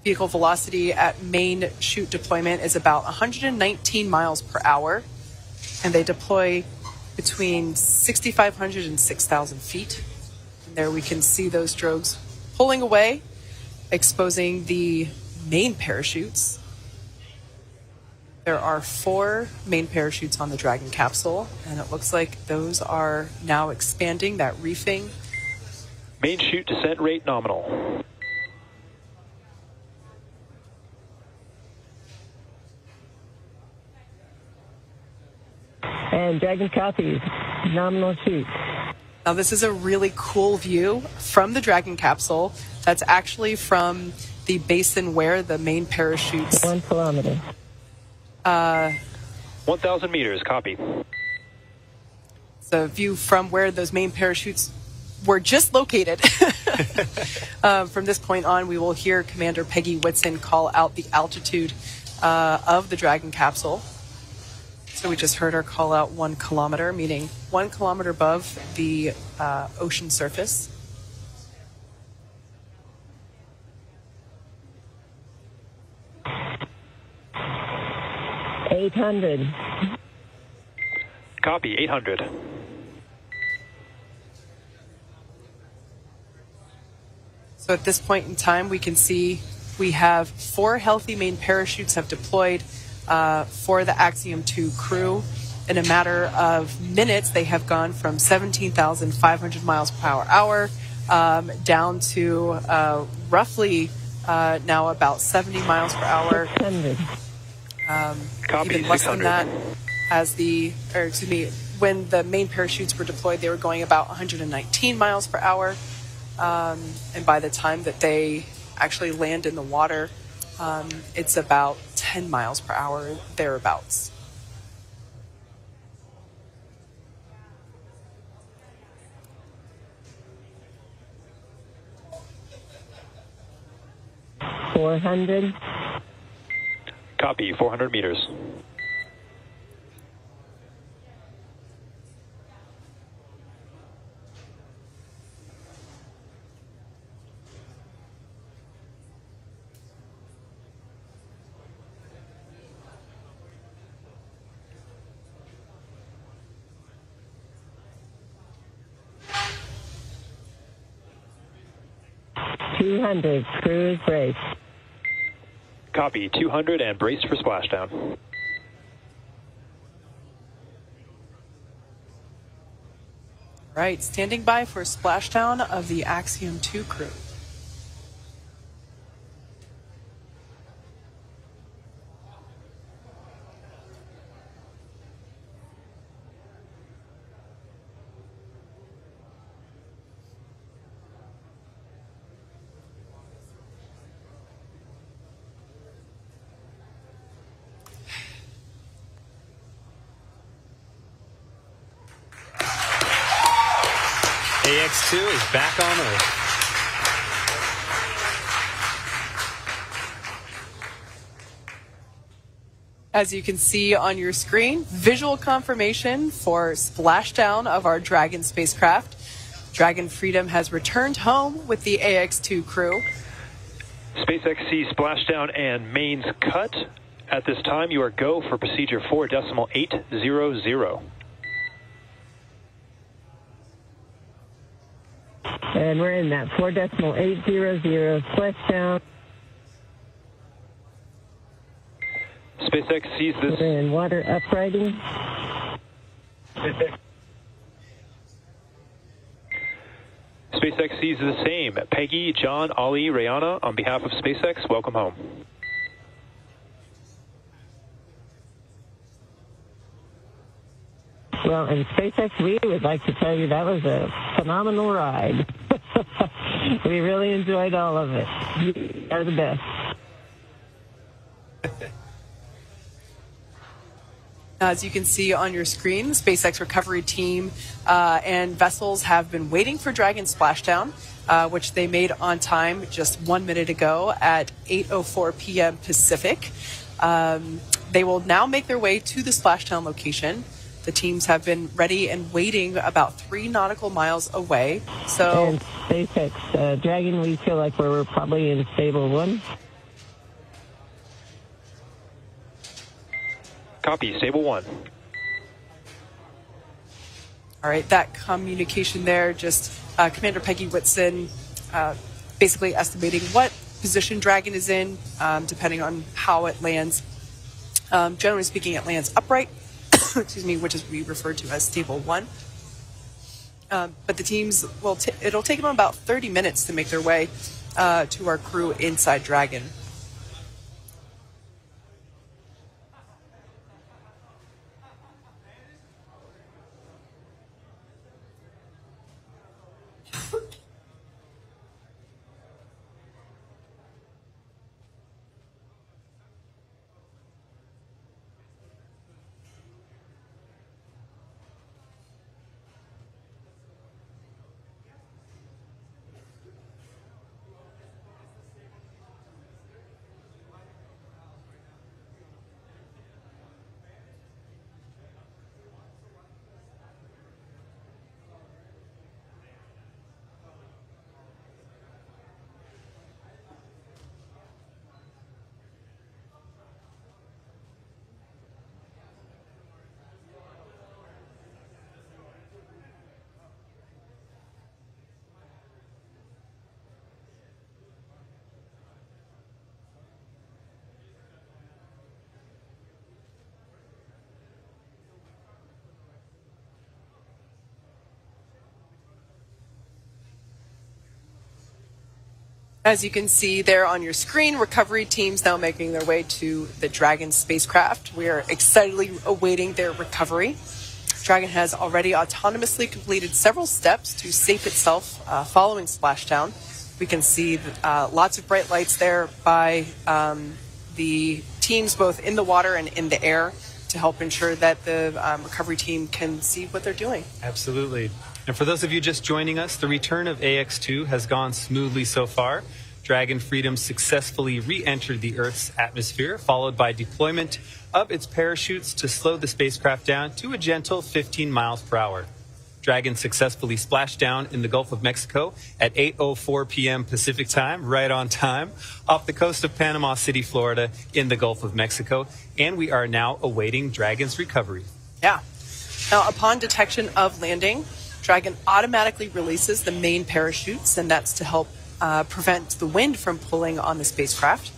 Vehicle velocity at main chute deployment is about 119 miles per hour, and they deploy between 6,500 and 6,000 feet. And there we can see those drogues pulling away, exposing the main parachutes. There are 4 main parachutes on the Dragon capsule, and it looks like those are now expanding, that reefing.
Main chute descent rate nominal.
And Dragon copies. Nominal chute.
Now this is a really cool view from the Dragon capsule. That's actually from the basin where the main parachutes...
1 kilometer.
1,000 meters, copy.
It's a view from where those main parachutes were just located. From this point on, we will hear Commander Peggy Whitson call out the altitude of the Dragon capsule. So we just heard her call out 1 kilometer, meaning 1 kilometer above the ocean surface.
$800.
Copy, 800.
So at this point in time, we can see we have 4 healthy main parachutes have deployed for the Axiom 2 crew. In a matter of minutes, they have gone from 17,500 miles per hour down to roughly now about 70 miles per hour.
600.
Copy,
even less
600.
than that, when the main parachutes were deployed, they were going about 119 miles per hour. And by the time that they actually land in the water, it's about 10 miles per hour, thereabouts.
$400.
Copy, 400 meters.
$200. Crew is braced.
Copy, 200 and brace for splashdown.
Right, standing by for splashdown of the Axiom 2 crew.
AX2 is back on Earth.
As you can see on your screen, visual confirmation for splashdown of our Dragon spacecraft. Dragon Freedom has returned home with the AX2 crew.
SpaceX sees splashdown and mains cut. At this time, you are go for procedure 4.800.
And we're in that 4.800 splashdown.
SpaceX sees this.
We're in water uprighting.
SpaceX sees the same. Peggy, John, Ali, Rayana, on behalf of SpaceX, welcome home.
Well, in SpaceX, we would like to tell you that was a phenomenal ride. We really enjoyed all of it. You are the best.
As you can see on your screen, the SpaceX recovery team and vessels have been waiting for Dragon splashdown, which they made on time just 1 minute ago at 8:04 p.m. Pacific. They will now make their way to the splashdown location. The teams have been ready and waiting about 3 nautical miles away. So,
and SpaceX Dragon, we feel like we're probably in stable 1.
Copy, stable 1.
All right, that communication there, just Commander Peggy Whitson basically estimating what position Dragon is in, depending on how it lands. Generally speaking, it lands upright, excuse me, which is we refer to as stable 1. But the teams it'll take them about 30 minutes to make their way to our crew inside Dragon. As you can see there on your screen, recovery teams now making their way to the Dragon spacecraft. We are excitedly awaiting their recovery. Dragon has already autonomously completed several steps to safe itself following splashdown. We can see lots of bright lights there by the teams both in the water and in the air to help ensure that the recovery team can see what they're doing.
Absolutely. And for those of you just joining us, the return of AX-2 has gone smoothly so far. Dragon Freedom successfully re-entered the Earth's atmosphere, followed by deployment of its parachutes to slow the spacecraft down to a gentle 15 miles per hour. Dragon successfully splashed down in the Gulf of Mexico at 8:04 p.m. Pacific time, right on time, off the coast of Panama City, Florida, in the Gulf of Mexico, and we are now awaiting Dragon's recovery.
Yeah. Now, upon detection of landing, Dragon automatically releases the main parachutes, and that's to help prevent the wind from pulling on the spacecraft.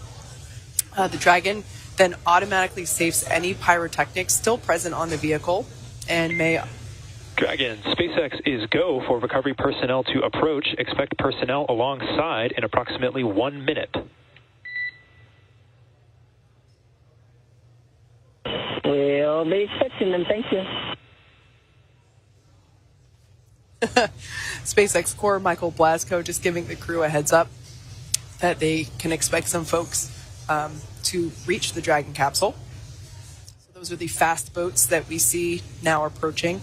The Dragon then automatically safes any pyrotechnics still present on the vehicle and may...
Dragon, SpaceX is go for recovery personnel to approach. Expect personnel alongside in approximately 1 minute.
We'll be expecting them, thank you.
SpaceX core Michael Blasco just giving the crew a heads up that they can expect some folks to reach the Dragon capsule. So those are the fast boats that we see now approaching.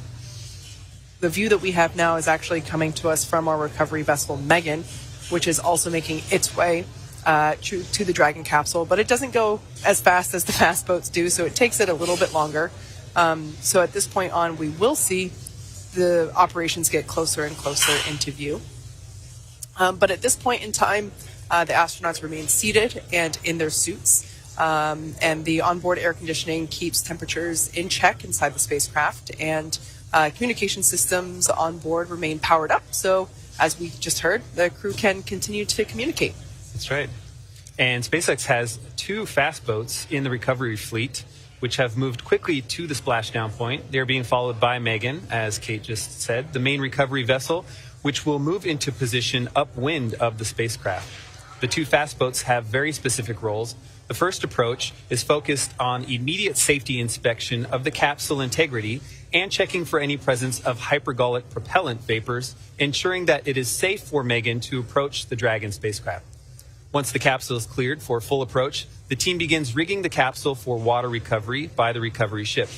The view that we have now is actually coming to us from our recovery vessel Megan, which is also making its way to the Dragon capsule, but it doesn't go as fast as the fast boats do, so it takes it a little bit longer. So at this point on, we will see the operations get closer and closer into view. But at this point in time, the astronauts remain seated and in their suits, and the onboard air conditioning keeps temperatures in check inside the spacecraft, and communication systems on board remain powered up. So as we just heard, the crew can continue to communicate.
That's right. And SpaceX has 2 fast boats in the recovery fleet, which have moved quickly to the splashdown point. They're being followed by Megan, as Kate just said, the main recovery vessel, which will move into position upwind of the spacecraft. The 2 fast boats have very specific roles. The first approach is focused on immediate safety inspection of the capsule integrity and checking for any presence of hypergolic propellant vapors, ensuring that it is safe for Megan to approach the Dragon spacecraft. Once the capsule is cleared for full approach, the team begins rigging the capsule for water recovery by the recovery ship.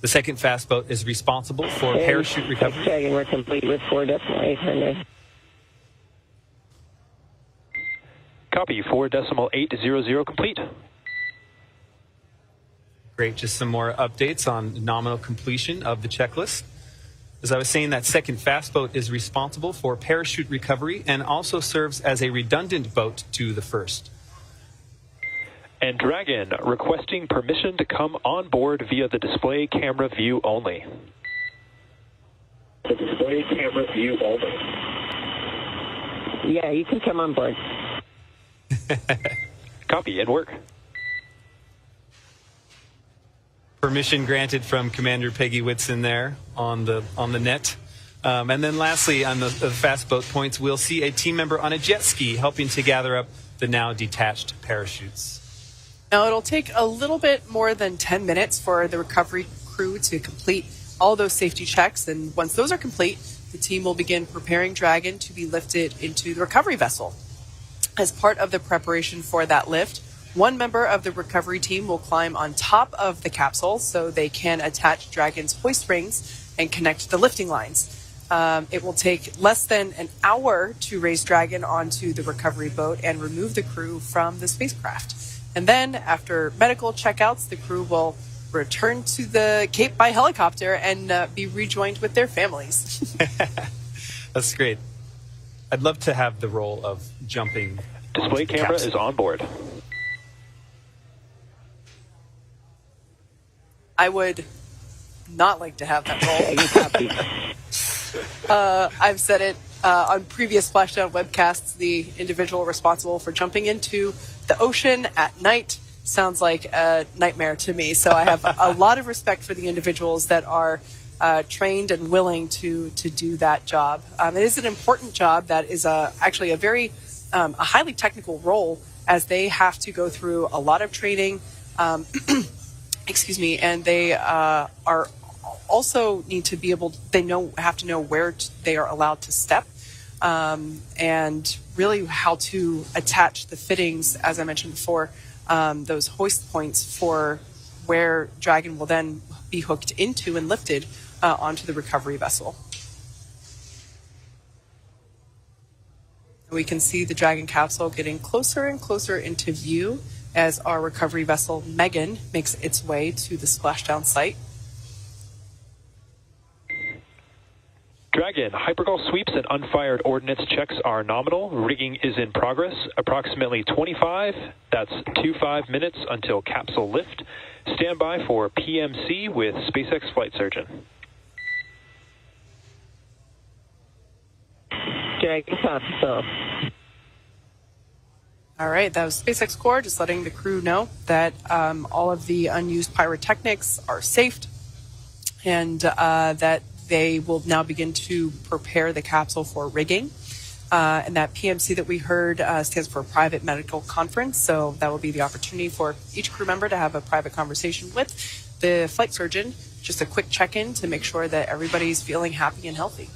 The second fast boat is responsible for parachute recovery.
Dragon, we're complete with 4.800.
Copy, 4.800 complete.
Great, just some more updates on nominal completion of the checklist. As I was saying, that second fast boat is responsible for parachute recovery and also serves as a redundant boat to the first.
And Dragon, requesting permission to come on board via the display camera view only.
The display camera view over.
Yeah, you can come on board.
Copy, and work.
Permission granted from Commander Peggy Whitson there on the net. And then lastly, on the fast boat points, we'll see a team member on a jet ski helping to gather up the now detached parachutes.
Now, it'll take a little bit more than 10 minutes for the recovery crew to complete all those safety checks. And once those are complete, the team will begin preparing Dragon to be lifted into the recovery vessel. As part of the preparation for that lift, one member of the recovery team will climb on top of the capsule so they can attach Dragon's hoist rings and connect the lifting lines. It will take less than an hour to raise Dragon onto the recovery boat and remove the crew from the spacecraft. And then, after medical checkouts, the crew will return to the Cape by helicopter and be rejoined with their families.
That's great. I'd love to have the role of jumping.
Display camera is on board.
I would not like to have that role. I've said it on previous Splashdown webcasts. The individual responsible for jumping into the ocean at night sounds like a nightmare to me. So I have a lot of respect for the individuals that are trained and willing to do that job. It is an important job that is actually a very a highly technical role, as they have to go through a lot of training. Excuse me, and they are also need to be able. Have to know where they are allowed to step, and really how to attach the fittings, as I mentioned before, those hoist points for where Dragon will then be hooked into and lifted onto the recovery vessel. We can see the Dragon capsule getting closer and closer into view as our recovery vessel, Megan, makes its way to the splashdown site.
Dragon, hypergol sweeps and unfired ordnance checks are nominal. Rigging is in progress. Approximately 25, that's 25 minutes until capsule lift. Stand by for PMC with SpaceX flight surgeon.
Dragon capsule.
All right, that was SpaceX Core, just letting the crew know that all of the unused pyrotechnics are saved, and that they will now begin to prepare the capsule for rigging. And that PMC that we heard stands for Private Medical Conference, so that will be the opportunity for each crew member to have a private conversation with the flight surgeon, just a quick check-in to make sure that everybody's feeling happy and healthy.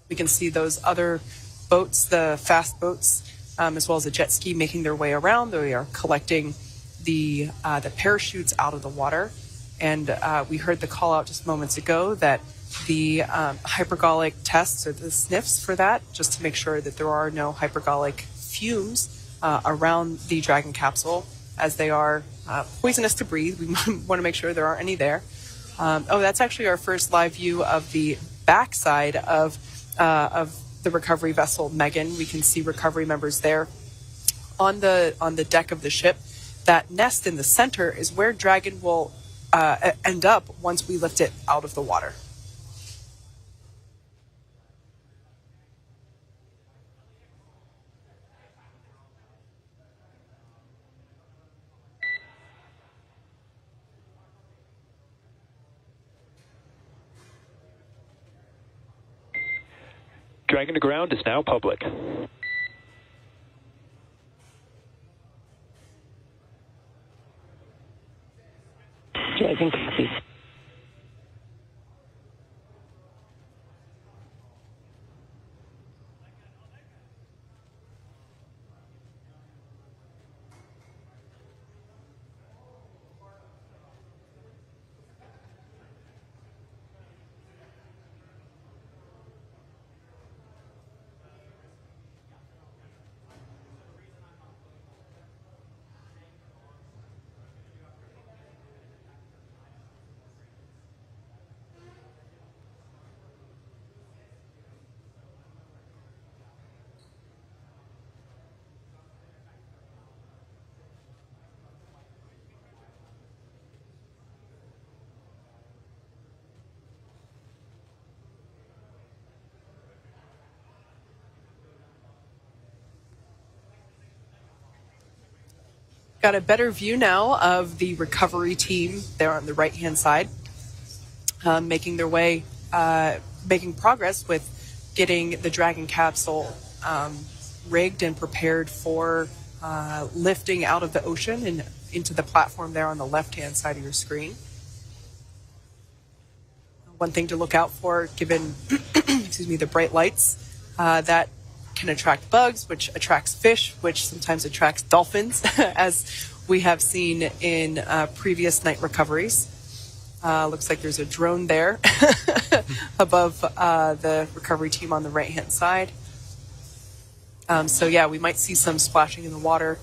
We can see those other boats, the fast boats, as well as a jet ski, making their way around. They are collecting the parachutes out of the water. And we heard the call out just moments ago that the hypergolic tests, or the sniffs for that, just to make sure that there are no hypergolic fumes around the Dragon capsule, as they are poisonous to breathe. We want to make sure there aren't any there. That's actually our first live view of the backside of the recovery vessel, Megan. We can see recovery members there on the deck of the ship. That nest in the center is where Dragon will end up once we lift it out of the water.
Dragon to ground is now public.
Dragon copy.
Got a better view now of the recovery team there on the right-hand side, making their way, making progress with getting the Dragon capsule rigged and prepared for lifting out of the ocean and into the platform there on the left-hand side of your screen. One thing to look out for, given excuse me, the bright lights, that can attract bugs, which attracts fish, which sometimes attracts dolphins, as we have seen in previous night recoveries. Looks like there's a drone there above the recovery team on the right-hand side. So yeah, we might see some splashing in the water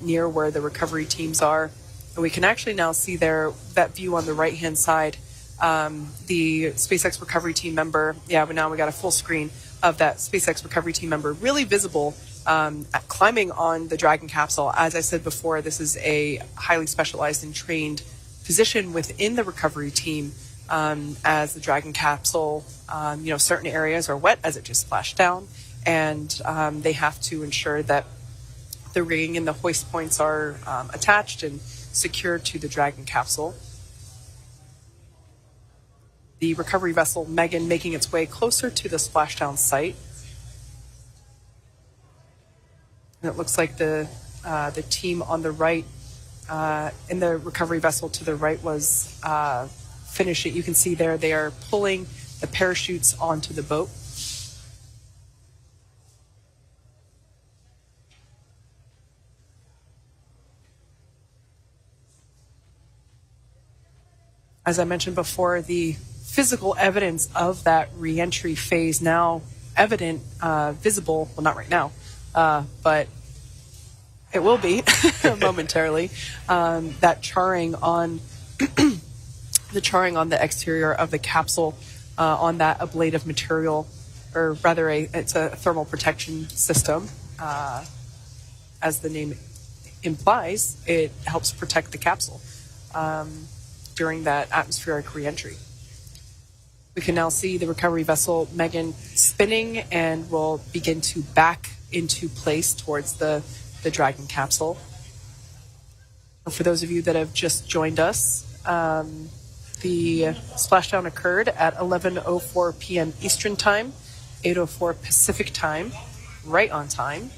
near where the recovery teams are. And we can actually now see there, that view on the right-hand side, the SpaceX recovery team member. Yeah, but now we got a full screen of that SpaceX recovery team member, really visible, climbing on the Dragon capsule. As I said before, this is a highly specialized and trained position within the recovery team, as the Dragon capsule, certain areas are wet as it just splashed down, and they have to ensure that the rigging and the hoist points are attached and secured to the Dragon capsule. The recovery vessel Megan making its way closer to the splashdown site. And it looks like the team on the right, in the recovery vessel to the right, was finishing. You can see there they are pulling the parachutes onto the boat. As I mentioned before, the physical evidence of that re-entry phase now evident, visible, well, not right now, but it will be momentarily, that charring on the charring on the exterior of the capsule, on that ablative material, or rather it's a thermal protection system. As the name implies, it helps protect the capsule during that atmospheric re-entry. We can now see the recovery vessel Megan spinning and will begin to back into place towards the Dragon capsule. For those of you that have just joined us, the splashdown occurred at 11:04 p.m. Eastern Time, 8:04 Pacific Time, right on time.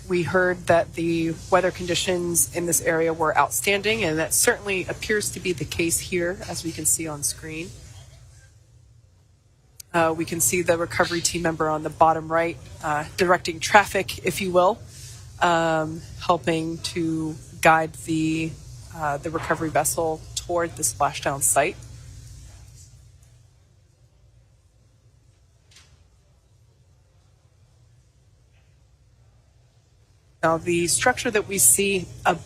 We heard that the weather conditions in this area were outstanding, and that certainly appears to be the case here, as we can see on screen. We can see the recovery team member on the bottom right, directing traffic, if you will, helping to guide the recovery vessel toward the splashdown site. Now, the structure that we see up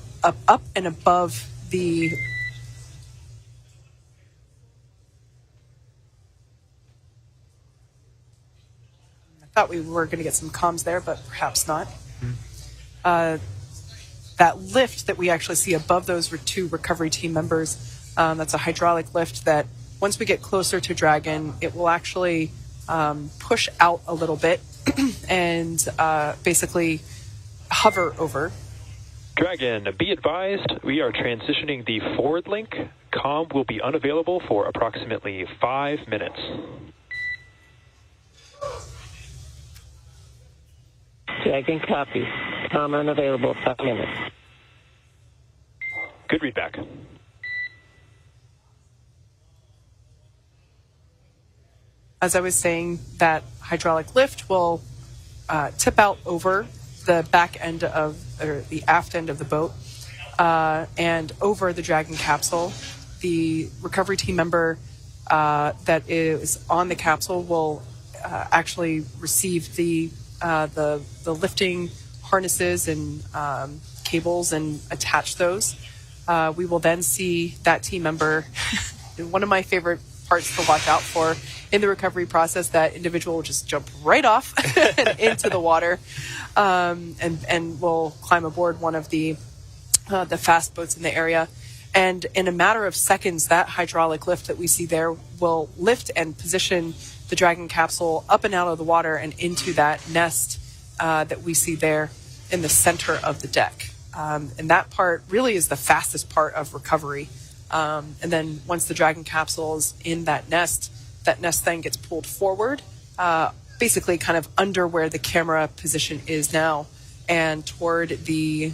and above the I thought we were going to get some comms there, but perhaps not. That lift that we actually see above those two recovery team members, that's a hydraulic lift that once we get closer to Dragon, it will actually push out a little bit and basically hover over.
Dragon, be advised, we are transitioning the forward link. Comm will be unavailable for approximately 5 minutes.
Dragon copy. Comm unavailable, 5 minutes.
Good readback.
As I was saying, that hydraulic lift will tip out over the back end of, or the aft end of the boat, and over the Dragon capsule. The recovery team member that is on the capsule will actually receive the lifting harnesses and cables and attach those. We will then see that team member, one of my favorite parts to watch out for in the recovery process, that individual will just jump right off into the water, and will climb aboard one of the fast boats in the area. And in a matter of seconds, that hydraulic lift that we see there will lift and position the Dragon capsule up and out of the water and into that nest that we see there in the center of the deck. And that part really is the fastest part of recovery. And then once the Dragon capsule is in that nest then gets pulled forward, basically kind of under where the camera position is now, and toward the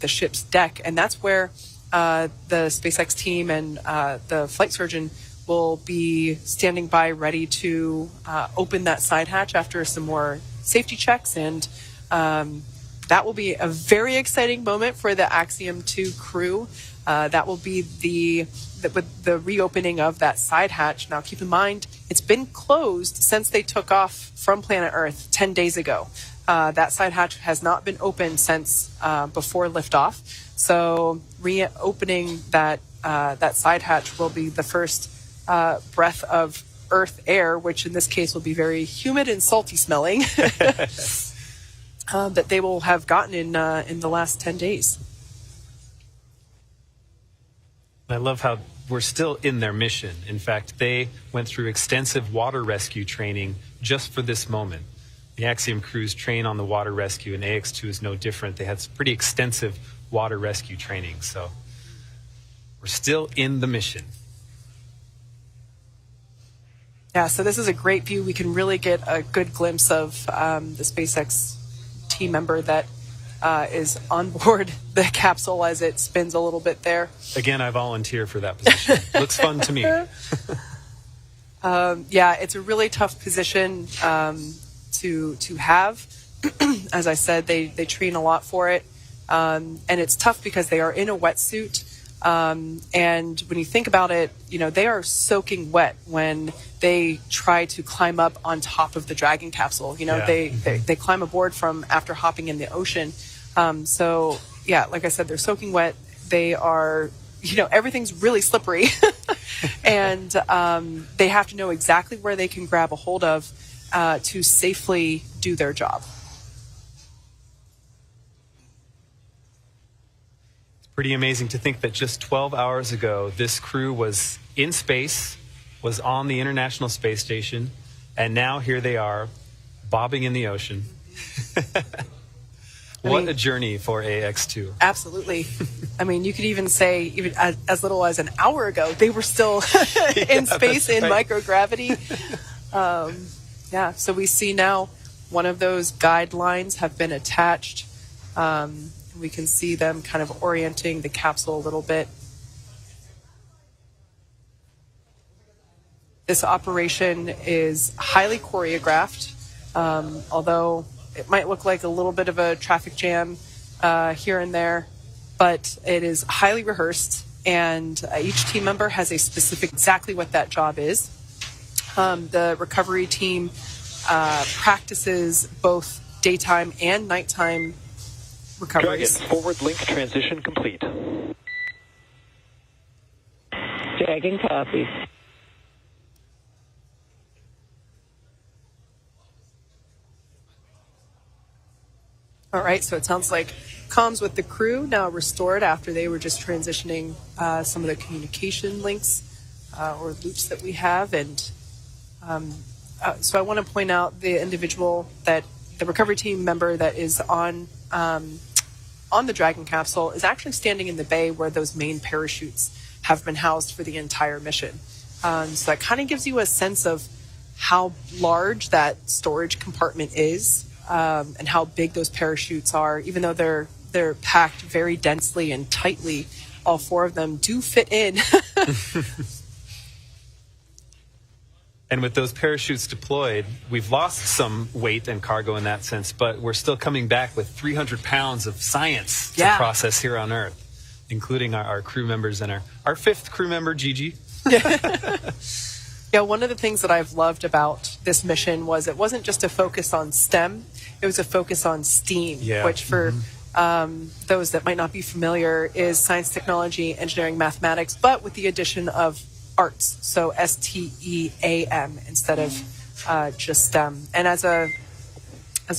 ship's deck. And that's where the SpaceX team and the flight surgeon will be standing by, ready to open that side hatch after some more safety checks. And that will be a very exciting moment for the Axiom 2 crew. That will be with the reopening of that side hatch. Now, keep in mind, it's been closed since they took off from planet Earth 10 days ago. That side hatch has not been opened since before liftoff. So reopening that side hatch will be the first breath of Earth air, which in this case will be very humid and salty smelling, that they will have gotten in the last 10 days.
I love how we're still in their mission. In fact, they went through extensive water rescue training just for this moment. The Axiom crews train on the water rescue, and AX2 is no different. They had some pretty extensive water rescue training, so we're still in the mission.
Yeah, so this is a great view. We can really get a good glimpse of the SpaceX team member that is on board the capsule as it spins a little bit there.
Again, I volunteer for that position. Looks fun to me.
Yeah, it's a really tough position to have. As I said, they train a lot for it. And it's tough because they are in a wetsuit. And when you think about it, they are soaking wet when they try to climb up on top of the Dragon capsule. They climb aboard from after hopping in the ocean. So yeah, like I said, they're soaking wet. They are, everything's really slippery. And they have to know exactly where they can grab a hold of to safely do their job.
Pretty amazing to think that just 12 hours ago, this crew was in space, was on the International Space Station, and now here they are, bobbing in the ocean. What a journey for AX2.
Absolutely. I mean, you could even say, even as little as an hour ago, they were still in space in microgravity. Yeah, so we see now one of those guidelines have been attached. We can see them kind of orienting the capsule a little bit. This operation is highly choreographed, although it might look like a little bit of a traffic jam here and there, but it is highly rehearsed, and each team member has a specific, exactly what that job is. The recovery team practices both daytime and nighttime recoveries.
Dragon, forward link transition complete.
Dragon copy.
All right, so it sounds like comms with the crew now restored after they were just transitioning some of the communication links or loops that we have. And so I want to point out the individual that the recovery team member that is on the Dragon capsule is actually standing in the bay where those main parachutes have been housed for the entire mission. So that kind of gives you a sense of how large that storage compartment is and how big those parachutes are. Even though they're packed very densely and tightly, all four of them do fit in.
And with those parachutes deployed, we've lost some weight and cargo in that sense, but we're still coming back with 300 pounds of science to process here on Earth, including our crew members and our fifth crew member, Gigi.
Yeah, one of the things that I've loved about this mission was it wasn't just a focus on STEM, it was a focus on STEAM, which for those that might not be familiar is science, technology, engineering, mathematics, but with the addition of arts, so STEAM instead of just STEM. And as a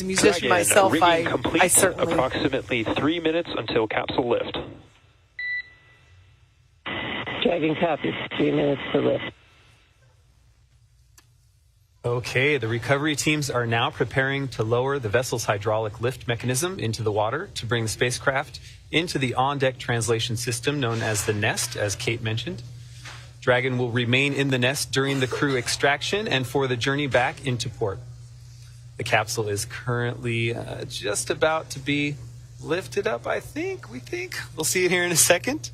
musician
Dragon,
myself, I certainly
approximately 3 minutes until capsule lift.
Dragon copy. 3 minutes to lift.
Okay, the recovery teams are now preparing to lower the vessel's hydraulic lift mechanism into the water to bring the spacecraft into the on-deck translation system known as the nest, as Kate mentioned. Dragon will remain in the nest during the crew extraction and for the journey back into port. The capsule is currently just about to be lifted up, we think. We'll see it here in a second.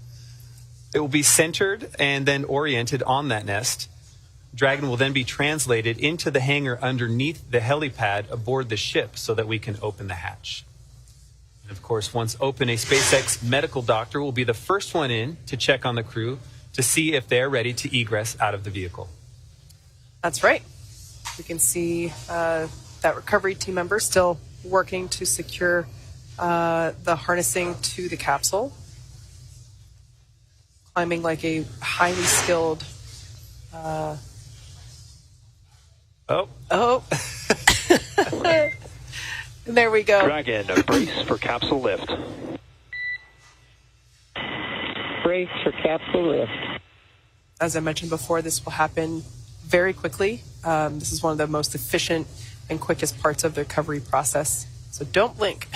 It will be centered and then oriented on that nest. Dragon will then be translated into the hangar underneath the helipad aboard the ship so that we can open the hatch. And of course, once open, a SpaceX medical doctor will be the first one in to check on the crew to see if they're ready to egress out of the vehicle.
That's right. We can see that recovery team member still working to secure the harnessing to the capsule. Climbing like a highly skilled... There we go.
Dragon, brace for capsule lift.
Brace for capsule lift.
As I mentioned before, this will happen very quickly. This is one of the most efficient and quickest parts of the recovery process. So don't blink.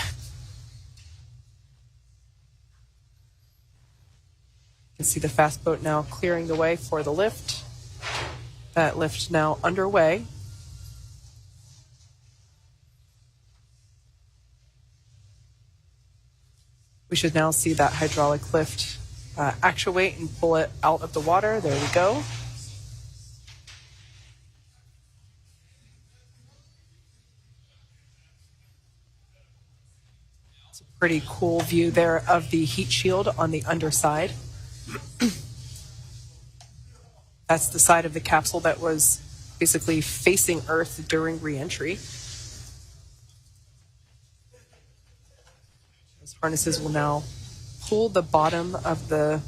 You can see the fast boat now clearing the way for the lift. That lift now underway. We should now see that hydraulic lift actuate and pull it out of the water. There we go. It's a pretty cool view there of the heat shield on the underside. That's the side of the capsule that was basically facing Earth during re-entry. Those harnesses will now pull the bottom of the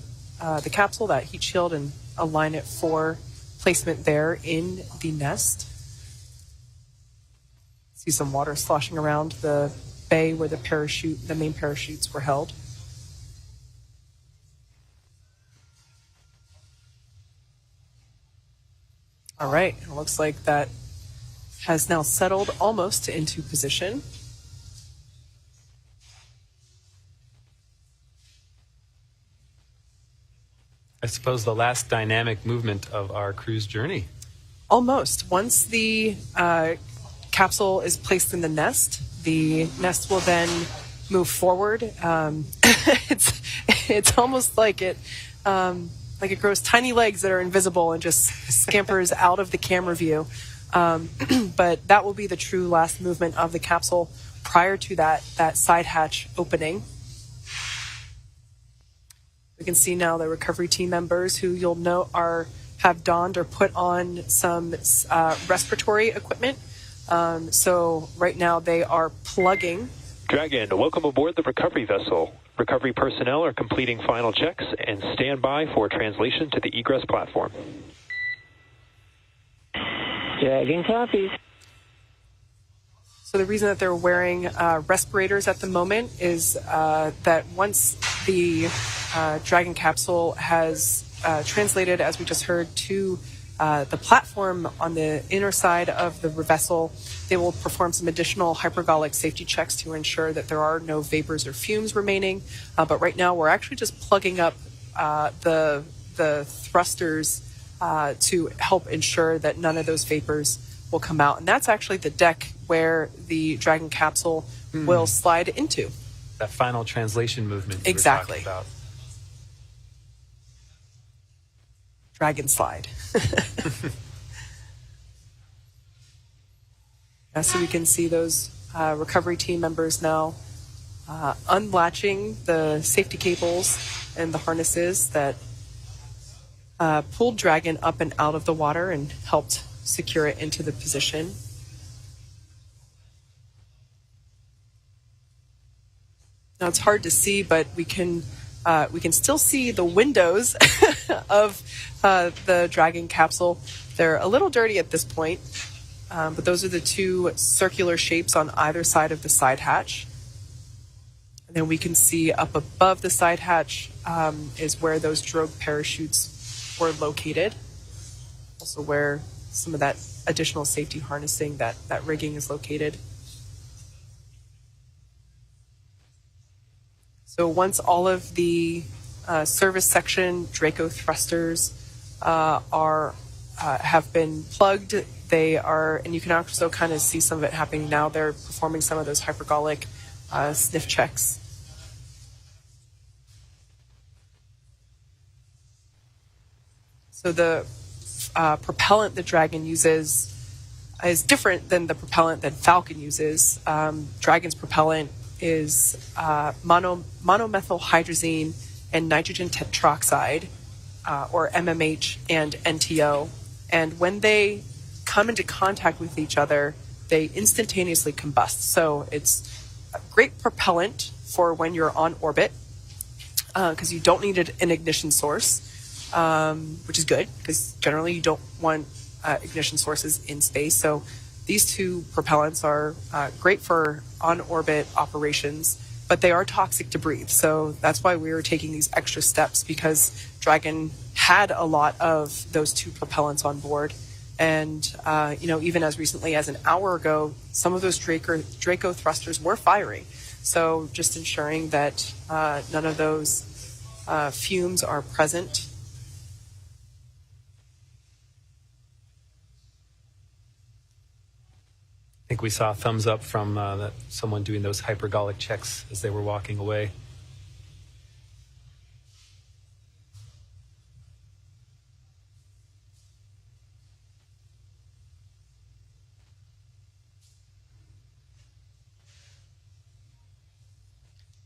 capsule, that heat shield, and align it for placement there in the nest. See some water sloshing around the bay where the main parachutes were held. All right, it looks like that has now settled almost into position.
I suppose the last dynamic movement of our cruise journey.
Almost. Once the capsule is placed in the nest will then move forward. It's almost like it grows tiny legs that are invisible and just scampers out of the camera view. But that will be the true last movement of the capsule prior to that side hatch opening. We can see now the recovery team members who you'll note have donned or put on some respiratory equipment. So right now they are plugging.
Dragon, welcome aboard the recovery vessel. Recovery personnel are completing final checks and stand by for translation to the egress platform.
Dragon copies.
So the reason that they're wearing respirators at the moment is that once the Dragon capsule has translated, as we just heard, to the platform on the inner side of the vessel, they will perform some additional hypergolic safety checks to ensure that there are no vapors or fumes remaining. But right now, we're actually just plugging up the thrusters to help ensure that none of those vapors will come out. And that's actually the deck where the Dragon capsule will slide into.
That final translation movement you
exactly.
were talking about.
Dragon slide. So we can see those recovery team members now unlatching the safety cables and the harnesses that pulled Dragon up and out of the water and helped secure it into the position. Now it's hard to see, but we can still see the windows of the Dragon capsule. They're a little dirty at this point, but those are the two circular shapes on either side of the side hatch. And then we can see up above the side hatch is where those drogue parachutes were located. Also where some of that additional safety harnessing that rigging is located. So once all of the service section Draco thrusters have been plugged, they are, and you can also kind of see some of it happening now. They're performing some of those hypergolic sniff checks. So the propellant the Dragon uses is different than the propellant that Falcon uses. Dragon's propellant is monomethylhydrazine and nitrogen tetroxide, or MMH and NTO. And when they come into contact with each other, they instantaneously combust. So it's a great propellant for when you're on orbit, because you don't need an ignition source, which is good, because generally you don't want ignition sources in space. So these two propellants are great for on-orbit operations, but they are toxic to breathe. So that's why we were taking these extra steps, because Dragon had a lot of those two propellants on board. And, even as recently as an hour ago, some of those Draco thrusters were firing. So just ensuring that none of those fumes are present.
I think we saw a thumbs up from someone doing those hypergolic checks as they were walking away.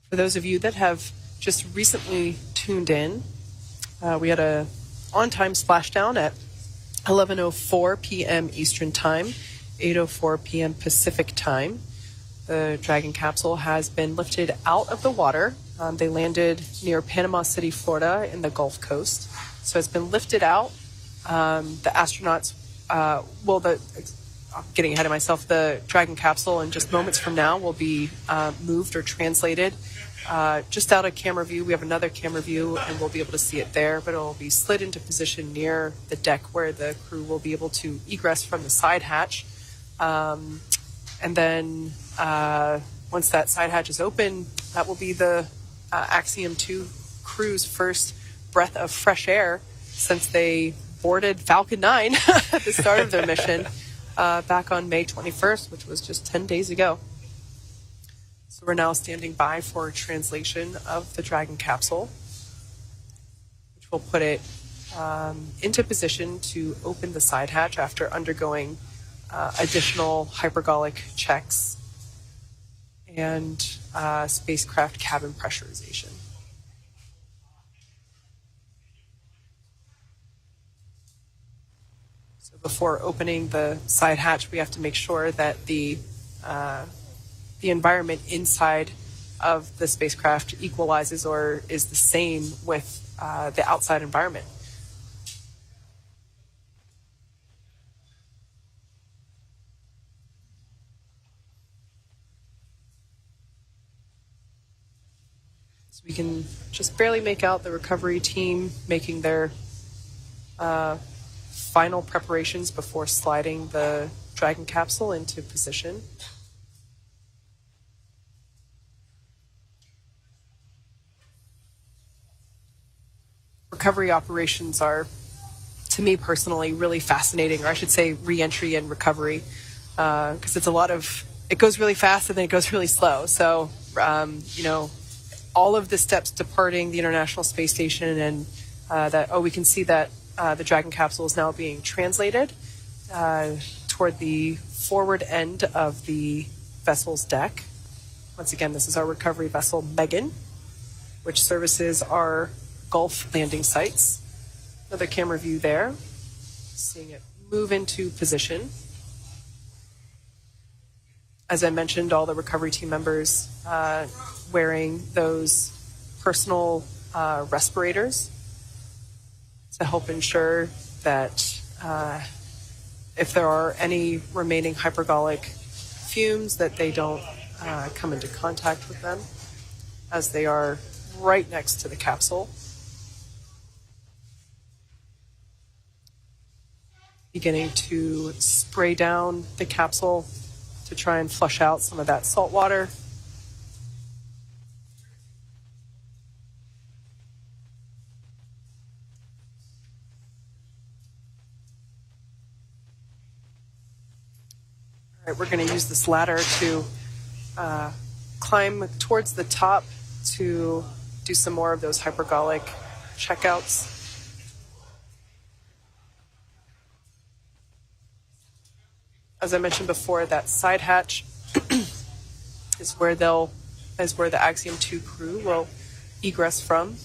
For those of you that have just recently tuned in, we had a on-time splashdown at 11:04 p.m. Eastern Time, 8:04 p.m. Pacific Time. The Dragon capsule has been lifted out of the water. They landed near Panama City, Florida, in the Gulf Coast. So it's been lifted out. The astronauts, I'm getting ahead of myself, the Dragon capsule in just moments from now will be moved or translated just out of camera view. We have another camera view, and we'll be able to see it there, but it will be slid into position near the deck where the crew will be able to egress from the side hatch. And then once that side hatch is open, that will be the Axiom 2 crew's first breath of fresh air since they boarded Falcon 9 at the start of their mission back on May 21st, which was just 10 days ago. So we're now standing by for translation of the Dragon capsule, which will put it into position to open the side hatch after undergoing additional hypergolic checks and spacecraft cabin pressurization. So before opening the side hatch, we have to make sure that the environment inside of the spacecraft equalizes or is the same with the outside environment. So we can just barely make out the recovery team making their final preparations before sliding the Dragon capsule into position. Recovery operations are, to me personally, really fascinating, or I should say re-entry and recovery, because it's it goes really fast and then it goes really slow. So, all of the steps departing the International Space Station and we can see that the Dragon capsule is now being translated toward the forward end of the vessel's deck. Once again, this is our recovery vessel, Megan, which services our Gulf landing sites. Another camera view there, seeing it move into position. As I mentioned, all the recovery team members wearing those personal respirators to help ensure that if there are any remaining hypergolic fumes, that they don't come into contact with them, as they are right next to the capsule. beginning to spray down the capsule to try and flush out some of that salt water. All right, we're going to use this ladder to climb towards the top to do some more of those hypergolic checkouts. As I mentioned before, that side hatch is where the Axiom 2 crew will egress from.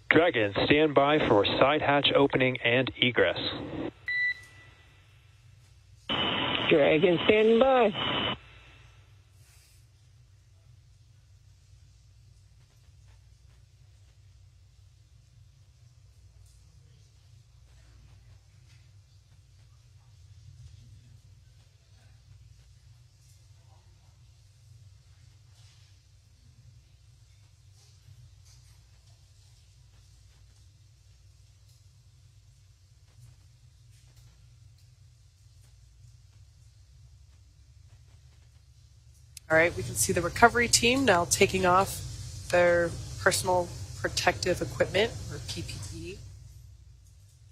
Dragon, stand by for side hatch opening and egress.
Dragon, standing by.
All right, we can see the recovery team now taking off their personal protective equipment, or PPE.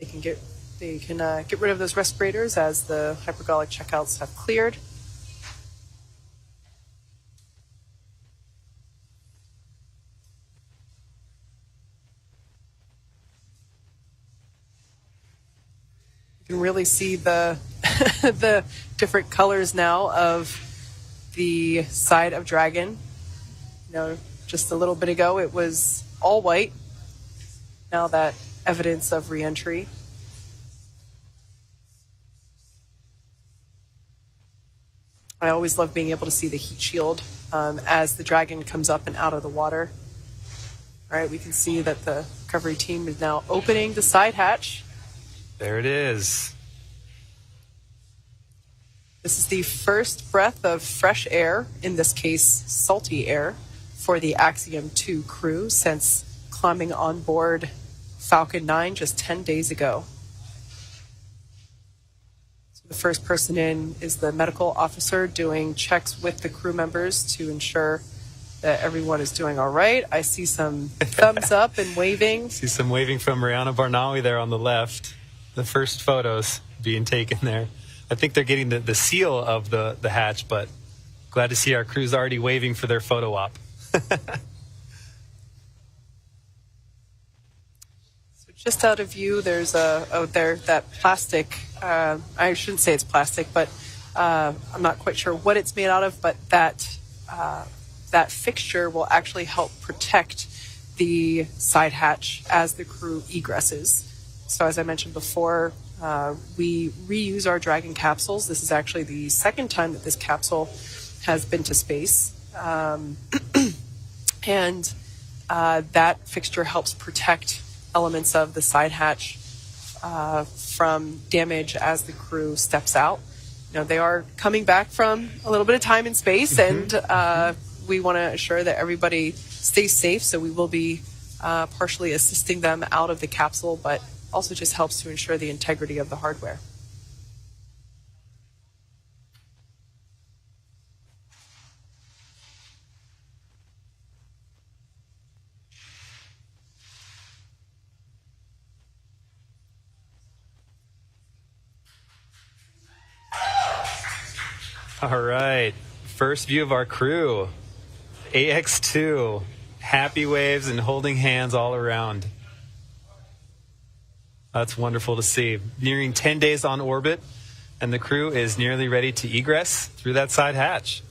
They can get rid of those respirators as the hypergolic checkouts have cleared. You can really see the the different colors now of the side of Dragon. You know, just a little bit ago it was all white. Now that evidence of re-entry. I always love being able to see the heat shield as the Dragon comes up and out of the water. All right, we can see that the recovery team is now opening the side hatch.
There it is.
This is the first breath of fresh air, in this case salty air, for the Axiom 2 crew since climbing on board Falcon 9 just 10 days ago. So the first person in is the medical officer doing checks with the crew members to ensure that everyone is doing all right. I see some thumbs up and waving.
See some waving from Mariana Barnawi there on the left. The first photos being taken there. I think they're getting the seal of the hatch, but glad to see our crew's already waving for their photo op.
So just out of view, there's that plastic. I shouldn't say it's plastic, but I'm not quite sure what it's made out of, but that fixture will actually help protect the side hatch as the crew egresses. So as I mentioned before, we reuse our Dragon capsules. This is actually the second time that this capsule has been to space. And that fixture helps protect elements of the side hatch from damage as the crew steps out. You know, they are coming back from a little bit of time in space, and we want to assure that everybody stays safe. So we will be partially assisting them out of the capsule, but also just helps to ensure the integrity of the hardware.
All right, first view of our crew. AX2, happy waves and holding hands all around. That's wonderful to see. Nearing 10 days on orbit, and the crew is nearly ready to egress through that side hatch.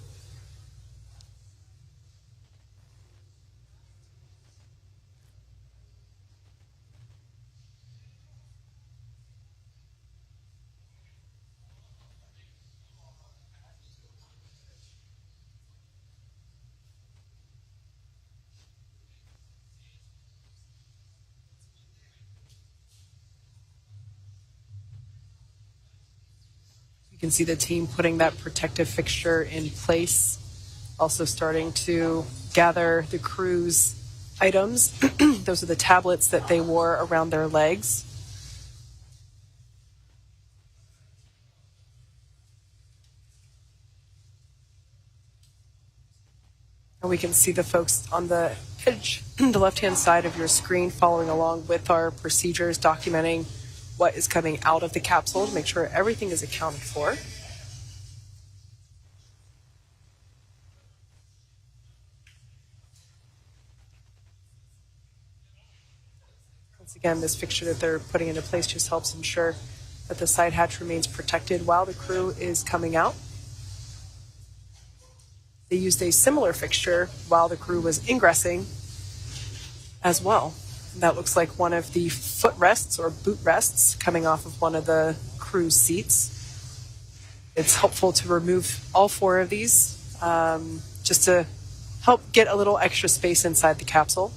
You can see the team putting that protective fixture in place Also starting to gather the crew's items. Those are the tablets that they wore around their legs. And we can see the folks on the edge, the left-hand side of your screen, following along with our procedures, documenting what is coming out of the capsule to make sure everything is accounted for. Once again, this fixture that they're putting into place just helps ensure that the side hatch remains protected while the crew is coming out. They used a similar fixture while the crew was ingressing as well. And that looks like one of the footrests or boot rests coming off of one of the crew's seats. It's helpful to remove all four of these just to help get a little extra space inside the capsule.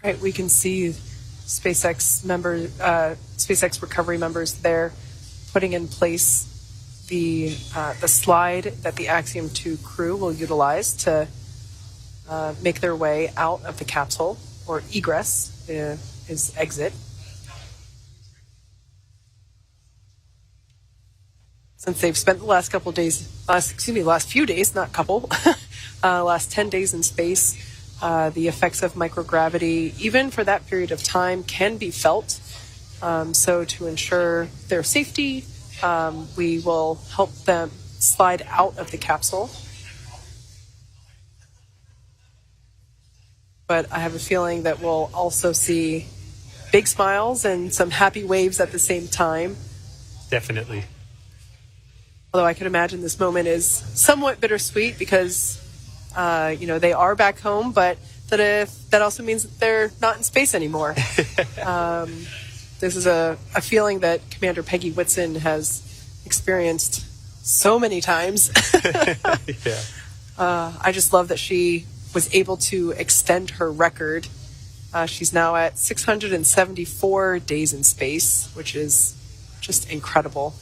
Right, we can see SpaceX recovery members there putting in place the slide that the Axiom 2 crew will utilize to make their way out of the capsule, or egress is exit. Since they've spent the last few days, not couple, last 10 days in space, the effects of microgravity, even for that period of time, can be felt. So to ensure their safety, we will help them slide out of the capsule. But I have a feeling that we'll also see big smiles and some happy waves at the same time. Definitely. Although I can imagine this moment is somewhat bittersweet because they are back home, but that also means that they're not in space anymore. This is a feeling that Commander Peggy Whitson has experienced so many times.
Yeah.
I just love that she was able to extend her record. She's now at 674 days in space, which is just incredible.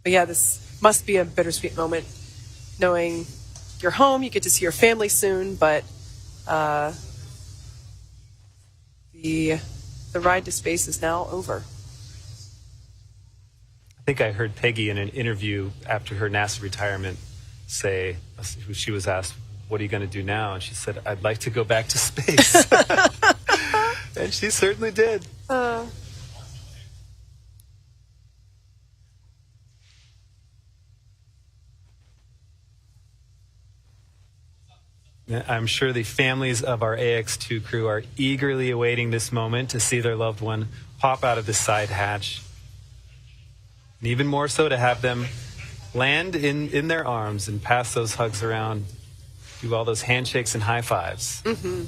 But yeah, this must be a bittersweet moment, knowing you're home, you get to see your family soon, but the ride to space is now over.
I think I heard Peggy in an interview after her NASA retirement say, she was asked, what are you going to do now? And she said, I'd like to go back to space. And she certainly did. I'm sure the families of our AX2 crew are eagerly awaiting this moment to see their loved one pop out of the side hatch. And even more so to have them land in their arms and pass those hugs around, do all those handshakes and high fives.
Mm-hmm.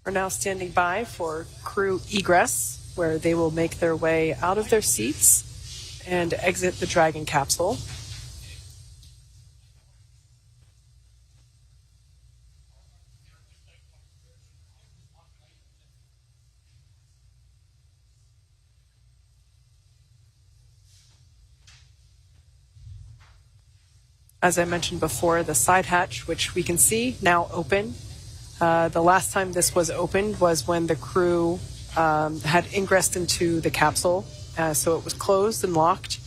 We're now standing by for crew egress, where they will make their way out of their seats and exit the Dragon capsule. As I mentioned before, the side hatch, which we can see now open. The last time this was opened was when the crew had ingressed into the capsule. So it was closed and locked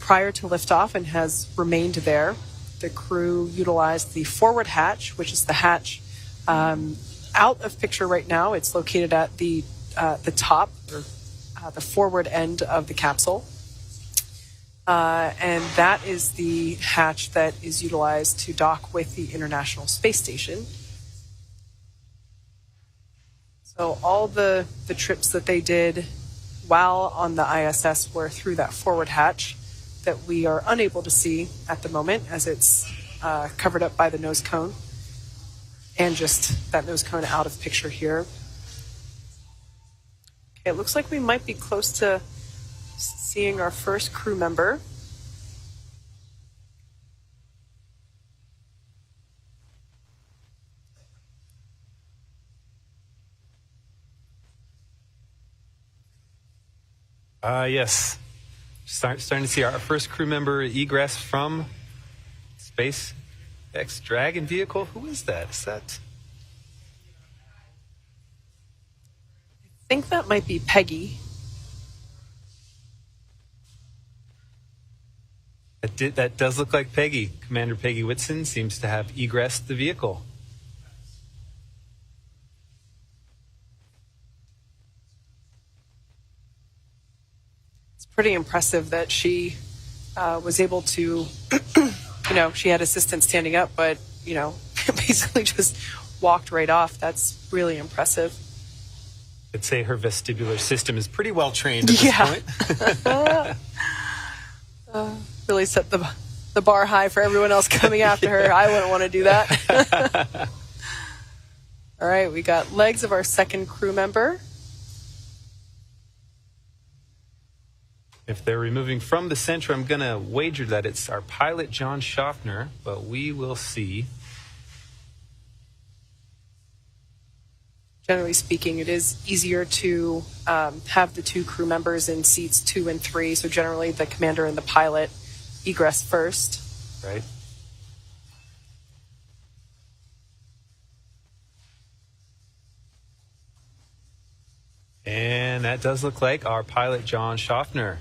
prior to liftoff and has remained there. The crew utilized the forward hatch, which is the hatch out of picture right now. It's located at the top, or the forward end of the capsule. And that is the hatch that is utilized to dock with the International Space Station. So all the trips that they did while on the ISS were through that forward hatch that we are unable to see at the moment as it's covered up by the nose cone and just that nose cone out of picture here. Okay, it looks like we might be close to seeing our first crew member.
Yes. Starting to see our first crew member egress from SpaceX Dragon vehicle. Who is that? Is that?
I think that might be Peggy.
That does look like Peggy. Commander Peggy Whitson seems to have egressed the vehicle.
Pretty impressive that she was able to, she had assistants standing up, but, basically just walked right off. That's really impressive.
I'd say her vestibular system is pretty well trained at this point.
Really set the bar high for everyone else coming after her. I wouldn't want to do that. All right, we got legs of our second crew member.
If they're removing from the center, I'm going to wager that it's our pilot, John Schaffner, but we will see.
Generally speaking, it is easier to have the two crew members in seats 2 and 3, so generally the commander and the pilot egress first.
Right. And that does look like our pilot, John Schaffner.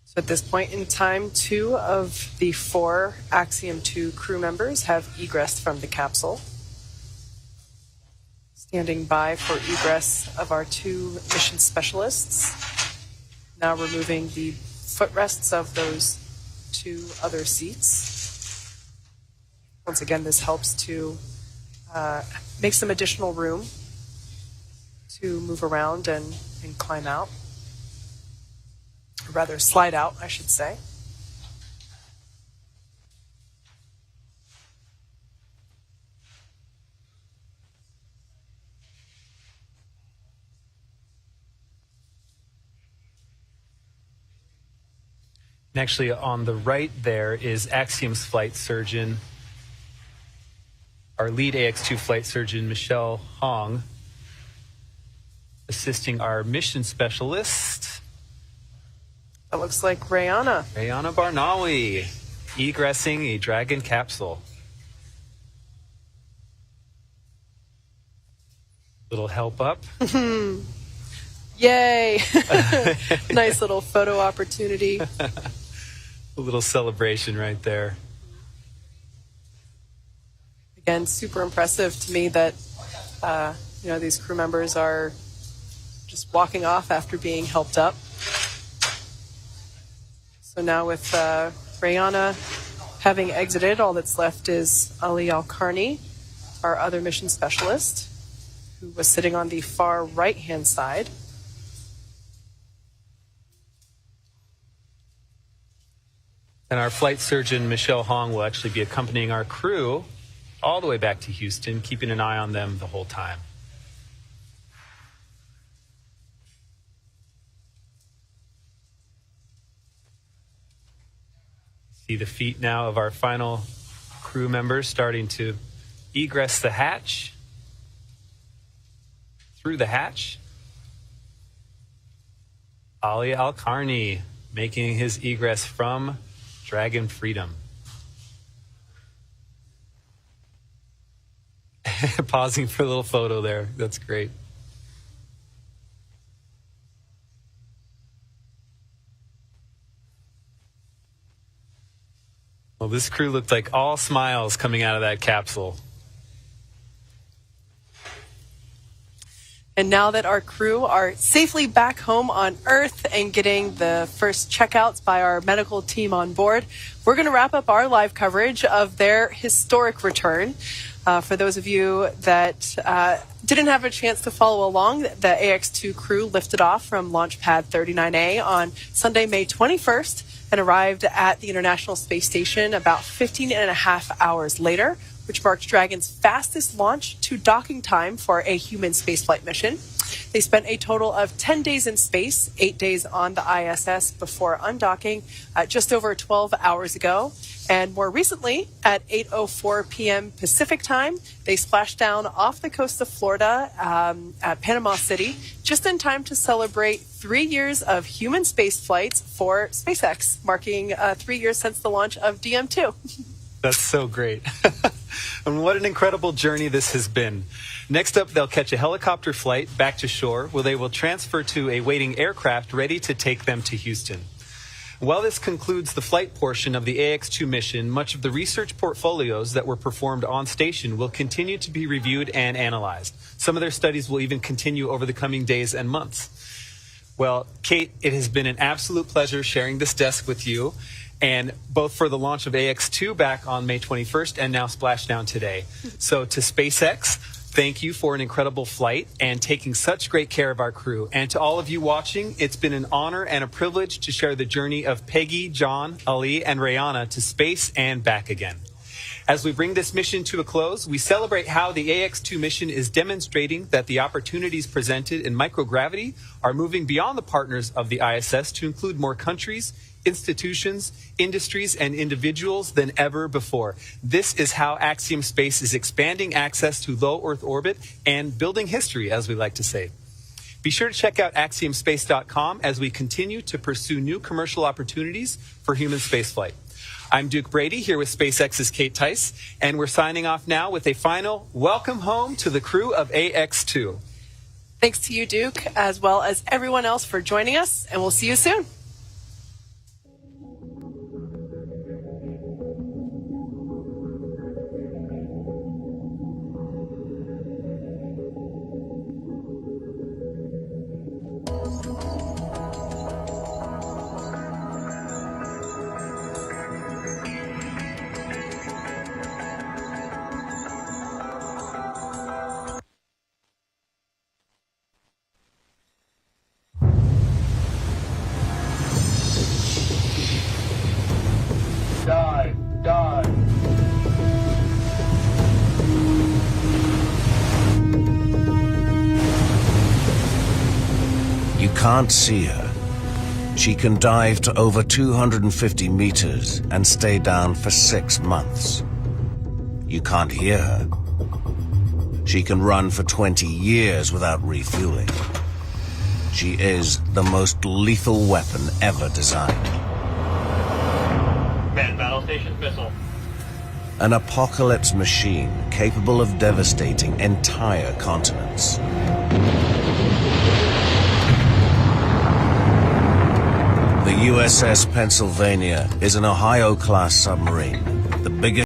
So at this point in time, 2 of the 4 Axiom 2 crew members have egressed from the capsule. Standing by for egress of our 2 mission specialists. Now removing the footrests of those 2 other seats. Once again, this helps to make some additional room to move around and climb out. Or rather, slide out, I should say.
And actually, on the right there is Axiom's flight surgeon, our lead AX2 flight surgeon, Michelle Hong, assisting our mission specialist.
That looks like Rayana.
Rayana Barnawi, egressing a Dragon capsule. Little help up.
Yay! Nice little photo opportunity.
A little celebration right there.
Again, super impressive to me that these crew members are just walking off after being helped up. So now with Rayana having exited, all that's left is Ali Al-Karni, our other mission specialist, who was sitting on the far right-hand side.
And our flight surgeon, Michelle Hong, will actually be accompanying our crew all the way back to Houston, keeping an eye on them the whole time. See the feet now of our final crew members starting to egress the hatch, through the hatch. Ali Al-Karni making his egress from Dragon Freedom. Pausing for a little photo there. That's great. Well, this crew looked like all smiles coming out of that capsule.
And now that our crew are safely back home on Earth and getting the first checkouts by our medical team on board, we're going to wrap up our live coverage of their historic return. For those of you that didn't have a chance to follow along, the AX2 crew lifted off from Launch Pad 39A on Sunday, May 21st, and arrived at the International Space Station about 15 and a half hours later, which marked Dragon's fastest launch to docking time for a human spaceflight mission. They spent a total of 10 days in space, 8 days on the ISS before undocking just over 12 hours ago. And more recently, at 8:04 p.m. Pacific time, they splashed down off the coast of Florida at Panama City, just in time to celebrate 3 years of human space flights for SpaceX, marking 3 years since the launch of DM2.
That's so great. And what an incredible journey this has been. Next up, they'll catch a helicopter flight back to shore, where they will transfer to a waiting aircraft ready to take them to Houston. While this concludes the flight portion of the AX2 mission, much of the research portfolios that were performed on station will continue to be reviewed and analyzed. Some of their studies will even continue over the coming days and months. Well, Kate, it has been an absolute pleasure sharing this desk with you, and both for the launch of AX2 back on May 21st and now Splashdown today. So to SpaceX, thank you for an incredible flight and taking such great care of our crew. And to all of you watching, it's been an honor and a privilege to share the journey of Peggy, John, Ali, and Rayana to space and back again. As we bring this mission to a close, we celebrate how the AX2 mission is demonstrating that the opportunities presented in microgravity are moving beyond the partners of the ISS to include more countries, institutions, industries, and individuals than ever before. This is how Axiom Space is expanding access to low Earth orbit and building history, as we like to say. Be sure to check out axiomspace.com as we continue to pursue new commercial opportunities for human spaceflight. I'm Duke Brady here with SpaceX's Kate Tice, and we're signing off now with a final welcome home to the crew of AX2.
Thanks to you, Duke, as well as everyone else for joining us, and we'll see you soon.
You can't see her. She can dive to over 250 meters and stay down for 6 months. You can't hear her. She can run for 20 years without refueling. She is the most lethal weapon ever designed.
Man, battle station missile.
An apocalypse machine capable of devastating entire continents. The USS Pennsylvania is an Ohio-class submarine, the biggest